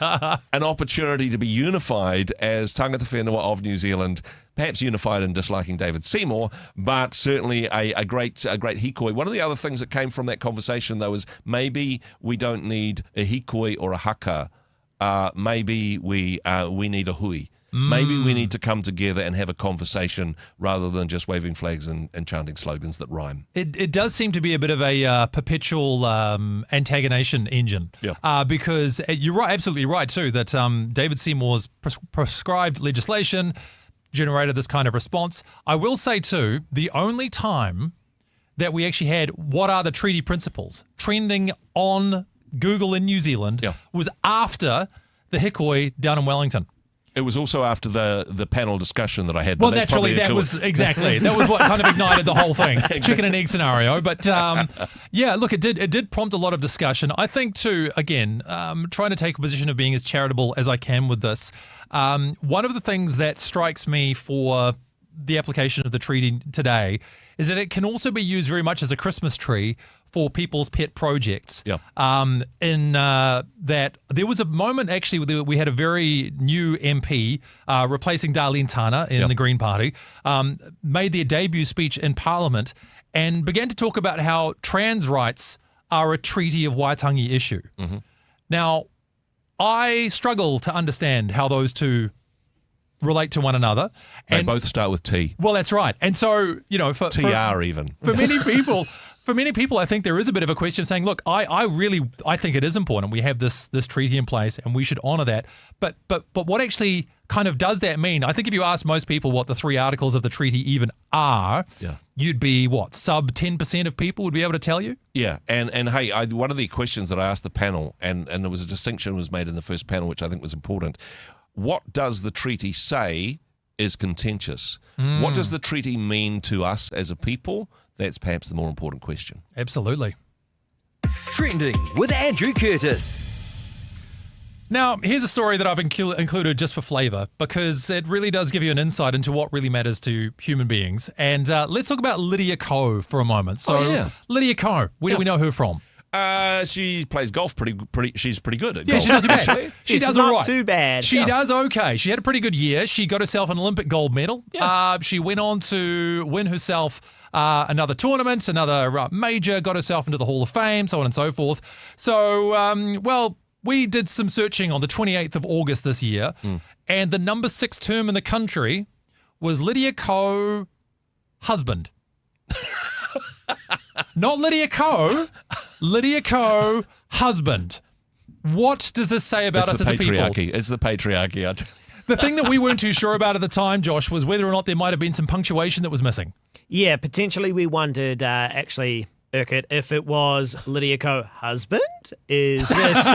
an opportunity to be unified as tangata whenua of New Zealand, perhaps unified in disliking David Seymour, but certainly a great hikoi. One of the other things that came from that conversation, though, is maybe we don't need a hikoi or a haka. Maybe we need a hui. Maybe we need to come together and have a conversation rather than just waving flags and chanting slogans that rhyme. It does seem to be a bit of a perpetual antagonization engine. Yeah. Because you're right, absolutely right too, that David Seymour's prescribed legislation generated this kind of response. I will say too, the only time that we actually had what are the treaty principles trending on Google in New Zealand was after the hikoi down in Wellington. It was also after the panel discussion that I had. Well, naturally, that was what kind of ignited the whole thing, chicken and egg scenario. But yeah, look, it did prompt a lot of discussion. I think too, again, trying to take a position of being as charitable as I can with this. One of the things that strikes me for the application of the treaty today is that it can also be used very much as a Christmas tree for people's pet projects. Yeah. That there was a moment actually where we had a very new MP replacing Darlene Tana in the Green Party, made their debut speech in Parliament and began to talk about how trans rights are a Treaty of Waitangi issue. Mm-hmm. Now, I struggle to understand how those two relate to one another. They both start with T. Well, that's right. And so, you know, for even. For many people, I think there is a bit of a question saying, look, I think it is important. We have this treaty in place and we should honour that. But what actually kind of does that mean? I think if you ask most people what the 3 articles of the treaty even are, you'd be, sub 10% of people would be able to tell you? Yeah, and hey, one of the questions that I asked the panel, and there was a distinction was made in the first panel, which I think was important. What does the treaty say is contentious? What does the treaty mean to us as a people? That's perhaps the more important question. Absolutely. Trending with Andrew Curtis. Now, here's a story that I've included just for flavour because it really does give you an insight into what really matters to human beings. And let's talk about Lydia Ko for a moment. So, Lydia Ko, where do we know her from? She plays golf pretty. She's pretty good at golf. Yeah, she's not too bad. Actually. She's not too bad. She does okay. She had a pretty good year. She got herself an Olympic gold medal. Yeah. She went on to win herself another tournament, another major, got herself into the Hall of Fame, so on and so forth. So, we did some searching on the 28th of August this year, and the number 6 term in the country was Lydia Ko husband. Not Lydia Ko, Lydia Ko husband. What does this say about us as a people? It's the patriarchy. The thing that we weren't too sure about at the time, Josh, was whether or not there might have been some punctuation that was missing. Yeah, potentially we wondered, actually, Urquhart, if it was Lydia Ko husband? Is this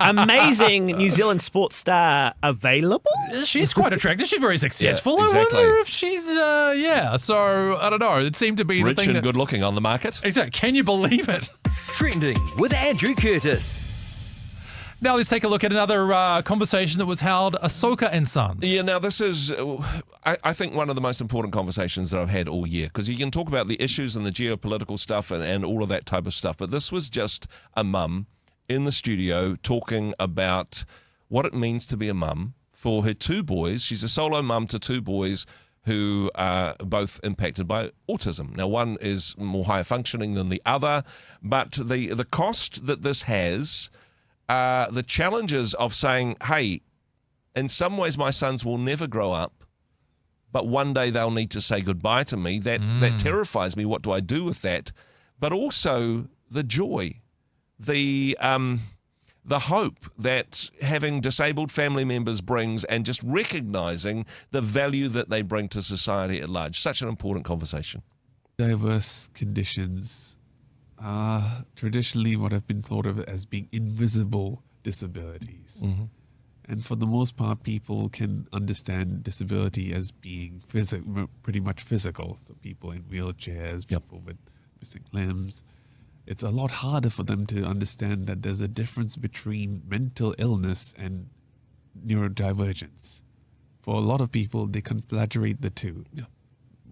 amazing New Zealand sports star available? She's quite attractive. She's very successful. Yeah, exactly. I wonder if she's, so I don't know. It seemed to be rich the thing and good looking on the market. Exactly. Can you believe it? Trending with Andrew Curtis. Now let's take a look at another conversation that was held, Ahsoka and Sons. Yeah, now this is, I think, one of the most important conversations that I've had all year, because you can talk about the issues and the geopolitical stuff and all of that type of stuff, but this was just a mum in the studio talking about what it means to be a mum for her 2 boys. She's a solo mum to 2 boys who are both impacted by autism. Now, one is more higher functioning than the other, but the cost that this has, the challenges of saying, hey, in some ways my sons will never grow up, but one day they'll need to say goodbye to me. That terrifies me. What do I do with that? But also the joy, the hope that having disabled family members brings, and just recognising the value that they bring to society at large. Such an important conversation. Diverse conditions are traditionally what have been thought of as being invisible disabilities. Mm-hmm. And for the most part, people can understand disability as being pretty much physical. So people in wheelchairs, people with missing limbs. It's a lot harder for them to understand that there's a difference between mental illness and neurodivergence. For a lot of people, they conflagrate the two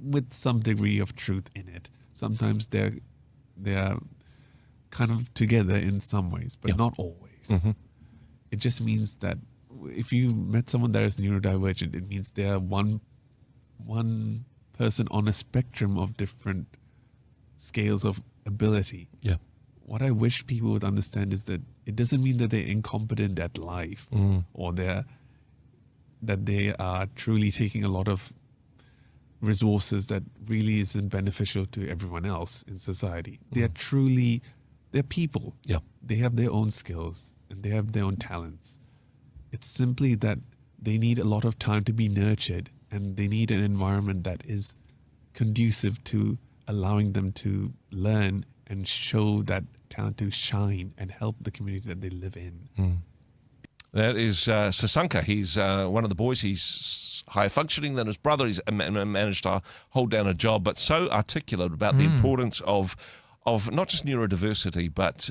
with some degree of truth in it. Sometimes they're kind of together in some ways, but not always. Mm-hmm. It just means that if you met someone that is neurodivergent, it means they are one person on a spectrum of different scales of ability. Yeah. What I wish people would understand is that it doesn't mean that they're incompetent at life or that they are truly taking a lot of resources that really isn't beneficial to everyone else in society. They're people. Yeah. They have their own skills and they have their own talents. It's simply that they need a lot of time to be nurtured, and they need an environment that is conducive to allowing them to learn and show that talent to shine and help the community that they live in. That is Sasanka. He's one of the boys. He's higher functioning than his brother. He's managed to hold down a job, but so articulate about the importance of not just neurodiversity, but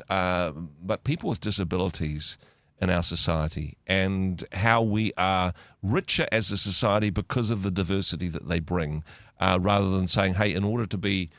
people with disabilities in our society, and how we are richer as a society because of the diversity that they bring, rather than saying, hey, in order to be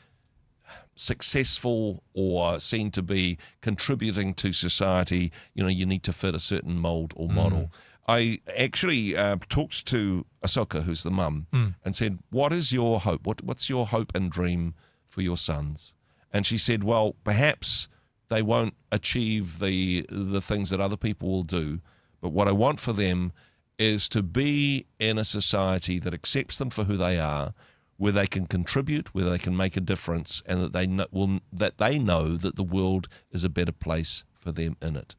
successful or seen to be contributing to society, you need to fit a certain mold or model. I actually talked to Ahsoka, who's the mum, and said, what is your hope? What's your hope and dream for your sons? And she said, well, perhaps they won't achieve the things that other people will do, but what I want for them is to be in a society that accepts them for who they are, where they can contribute, where they can make a difference, and that they know that the world is a better place for them in it.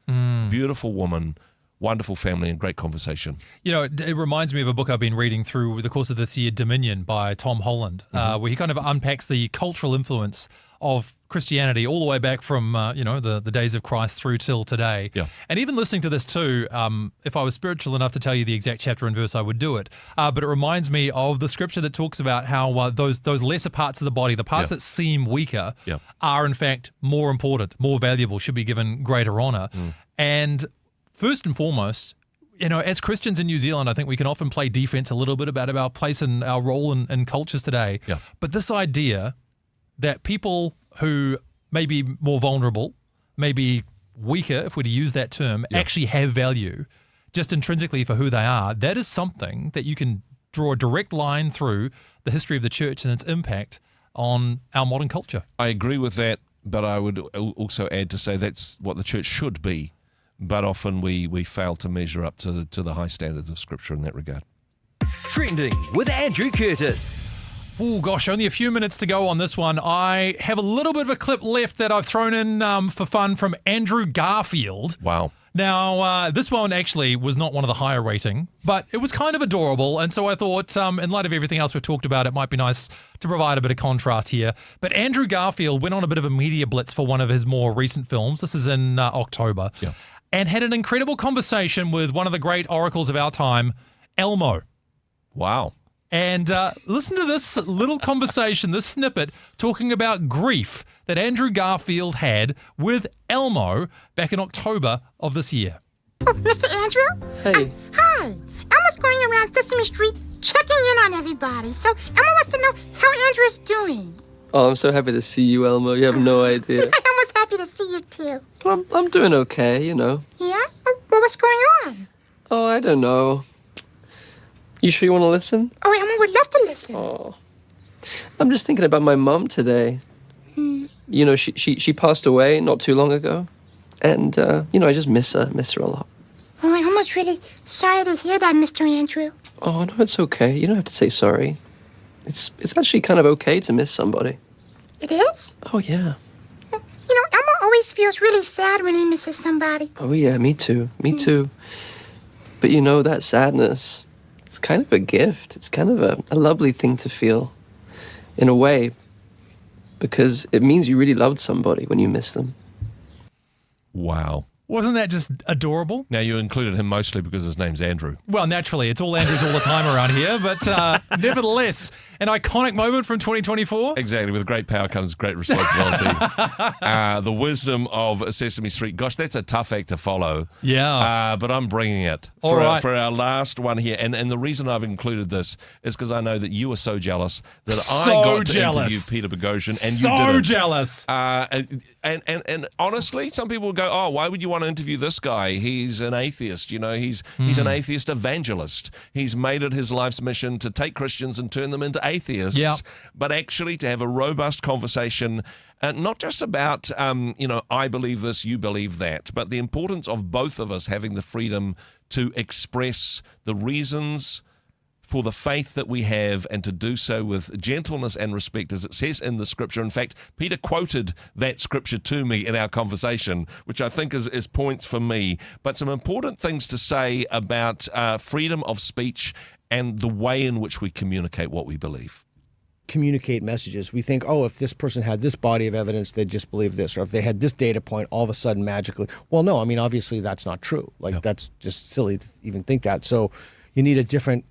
Beautiful woman, wonderful family, and great conversation. It reminds me of a book I've been reading through the course of this year, Dominion, by Tom Holland, where he kind of unpacks the cultural influence of Christianity all the way back from, the days of Christ through till today. Yeah. And even listening to this too, if I was spiritual enough to tell you the exact chapter and verse, I would do it. But it reminds me of the scripture that talks about how those lesser parts of the body, the parts that seem weaker, are in fact more important, more valuable, should be given greater honor. And first and foremost, as Christians in New Zealand, I think we can often play defense a little bit about our place and our role in cultures today. Yeah. But this idea that people who may be more vulnerable, maybe weaker, if we're to use that term, actually have value just intrinsically for who they are, that is something that you can draw a direct line through the history of the church and its impact on our modern culture. I agree with that, but I would also add to say that's what the church should be, but often we fail to measure up to the high standards of Scripture in that regard. Trending with Andrew Curtis. Oh gosh, only a few minutes to go on this one. I have a little bit of a clip left that I've thrown in for fun from Andrew Garfield. Wow. Now, this one actually was not one of the higher rating, but it was kind of adorable, and so I thought, in light of everything else we've talked about, it might be nice to provide a bit of contrast here. But Andrew Garfield went on a bit of a media blitz for one of his more recent films. This is in October. Yeah. And had an incredible conversation with one of the great oracles of our time, Elmo. Wow. And listen to this little conversation, this snippet, talking about grief that Andrew Garfield had with Elmo back in October of this year. Oh, Mr. Andrew? Hey. Hi. Elmo's going around Sesame Street checking in on everybody. So Elmo wants to know how Andrew's doing. Oh, I'm so happy to see you, Elmo. You have no idea. Elmo's happy to see you, too. Well, I'm doing okay, Yeah? Well, what's going on? Oh, I don't know. You sure you want to listen? Oh, Elmo, would love to listen. Oh, I'm just thinking about my mom today. You know, she passed away not too long ago. And, you know, I just miss her a lot. Oh, I'm almost really sorry to hear that, Mr. Andrew. Oh, no, it's okay. You don't have to say sorry. It's actually kind of okay to miss somebody. It is? Oh, yeah. You know, Elmo always feels really sad when he misses somebody. Oh, yeah, me too. Me too. But, you know, that sadness, it's kind of a gift. It's kind of a lovely thing to feel, in a way, because it means you really loved somebody when you miss them. Wow. Wasn't that just adorable? Now, you included him mostly because his name's Andrew. Well, naturally, it's all Andrews all the time around here, but nevertheless, an iconic moment from 2024. Exactly. With great power comes great responsibility. The wisdom of Sesame Street. Gosh, that's a tough act to follow. Yeah. But I'm bringing it All right. for our last one here. And the reason I've included this is because I know that you were so jealous that I got to interview Peter Boghossian and you didn't. So jealous. And honestly, some people will go, oh, why would you want to interview this guy? He's an atheist. You know, he's an atheist evangelist. He's made it his life's mission to take Christians and turn them into atheists. Yeah. But actually to have a robust conversation, not just about, you know, I believe this, you believe that, but the importance of both of us having the freedom to express the reasons for the faith that we have, and to do so with gentleness and respect, as it says in the scripture. In fact, Peter quoted that scripture to me in our conversation, which I think is points for me. But some important things to say about freedom of speech and the way in which we communicate what we believe. Communicate messages. We think, oh, if this person had this body of evidence, they'd just believe this. Or if they had this data point, all of a sudden magically. Well, no, I mean, obviously that's not true. Like, that's just silly to even think that. So you need a different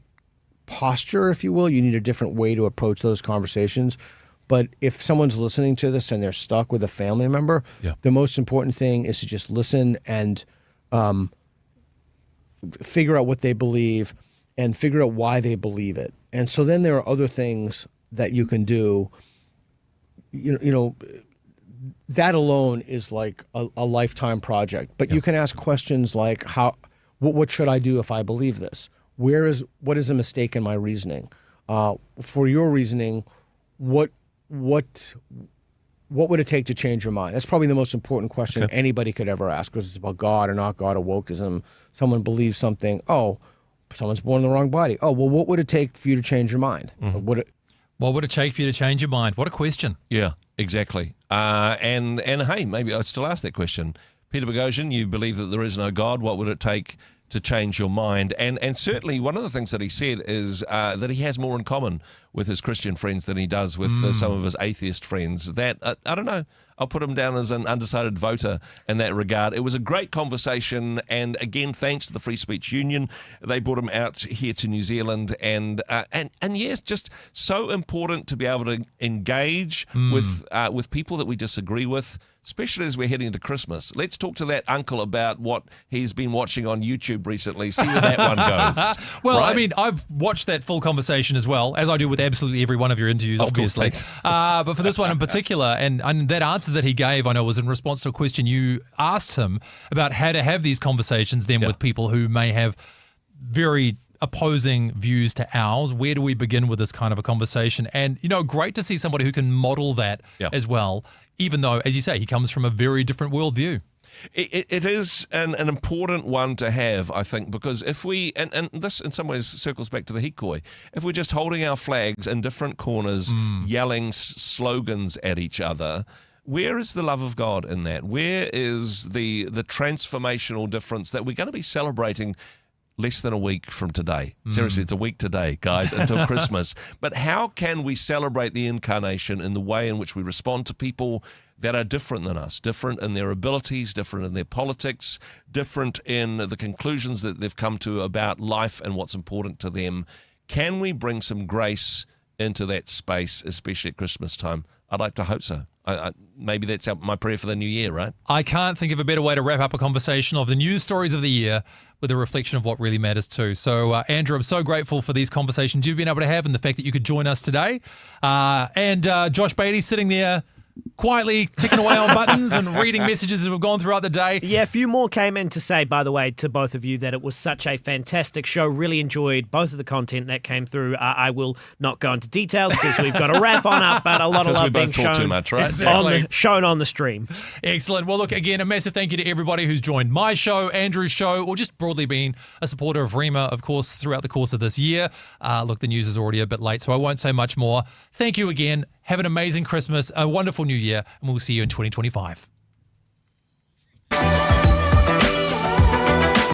posture, if you will. You need a different way to approach those conversations. But if someone's listening to this and they're stuck with a family member, the most important thing is to just listen and figure out what they believe and figure out why they believe it. And so then there are other things that you can do. You know, that alone is like a lifetime project. But you can ask questions like, what should I do if I believe this? What is a mistake in my reasoning? For your reasoning, what would it take to change your mind? That's probably the most important question anybody could ever ask, because it's about God or not God or wokeism. Someone believes something. Oh, someone's born in the wrong body. Oh, well, what would it take for you to change your mind? What would it take for you to change your mind? What a question. Yeah, exactly. And hey, maybe I'd still ask that question. Peter Boghossian, you believe that there is no God. What would it take to change your mind? And certainly one of the things that he said is that he has more in common with his Christian friends than he does with some of his atheist friends. That, I don't know, I'll put him down as an undecided voter in that regard. It was a great conversation, and again, thanks to the Free Speech Union. They brought him out here to New Zealand, and yes, just so important to be able to engage with people that we disagree with, especially as we're heading into Christmas. Let's talk to that uncle about what he's been watching on YouTube recently, see where that one goes. Well, right? I mean, I've watched that full conversation as well, as I do with absolutely every one of your interviews, obviously. But for this one in particular, and that answer that he gave, I know, was in response to a question you asked him about how to have these conversations then with people who may have very opposing views to ours. Where do we begin with this kind of a conversation? And, you know, great to see somebody who can model that as well, even though, as you say, he comes from a very different worldview. It is an important one to have, I think, because if we, and this in some ways circles back to the hikoi, if we're just holding our flags in different corners, yelling slogans at each other, where is the love of God in that? Where is the transformational difference that we're going to be celebrating less than a week from today? Seriously, it's a week today, guys, until Christmas. But how can we celebrate the incarnation in the way in which we respond to people that are different than us, different in their abilities, different in their politics, different in the conclusions that they've come to about life and what's important to them? Can we bring some grace into that space, especially at Christmas time? I'd like to hope so. Maybe that's my prayer for the new year, right? I can't think of a better way to wrap up a conversation of the news stories of the year with a reflection of what really matters too. So, Andrew, I'm so grateful for these conversations you've been able to have and the fact that you could join us today. And Josh Beatty sitting there quietly ticking away on buttons and reading messages that have gone throughout the day. Yeah, a few more came in to say, by the way, to both of you that it was such a fantastic show. Really enjoyed both of the content that came through. I will not go into details because we've got to wrap on up, but a lot of love being shown, too much, right? Exactly. Shown on the stream. Excellent. Well, look, again, a massive thank you to everybody who's joined my show, Andrew's show, or just broadly been a supporter of Rima, of course, throughout the course of this year. Look, the news is already a bit late, so I won't say much more. Thank you again. Have an amazing Christmas, a wonderful new year, and we'll see you in 2025.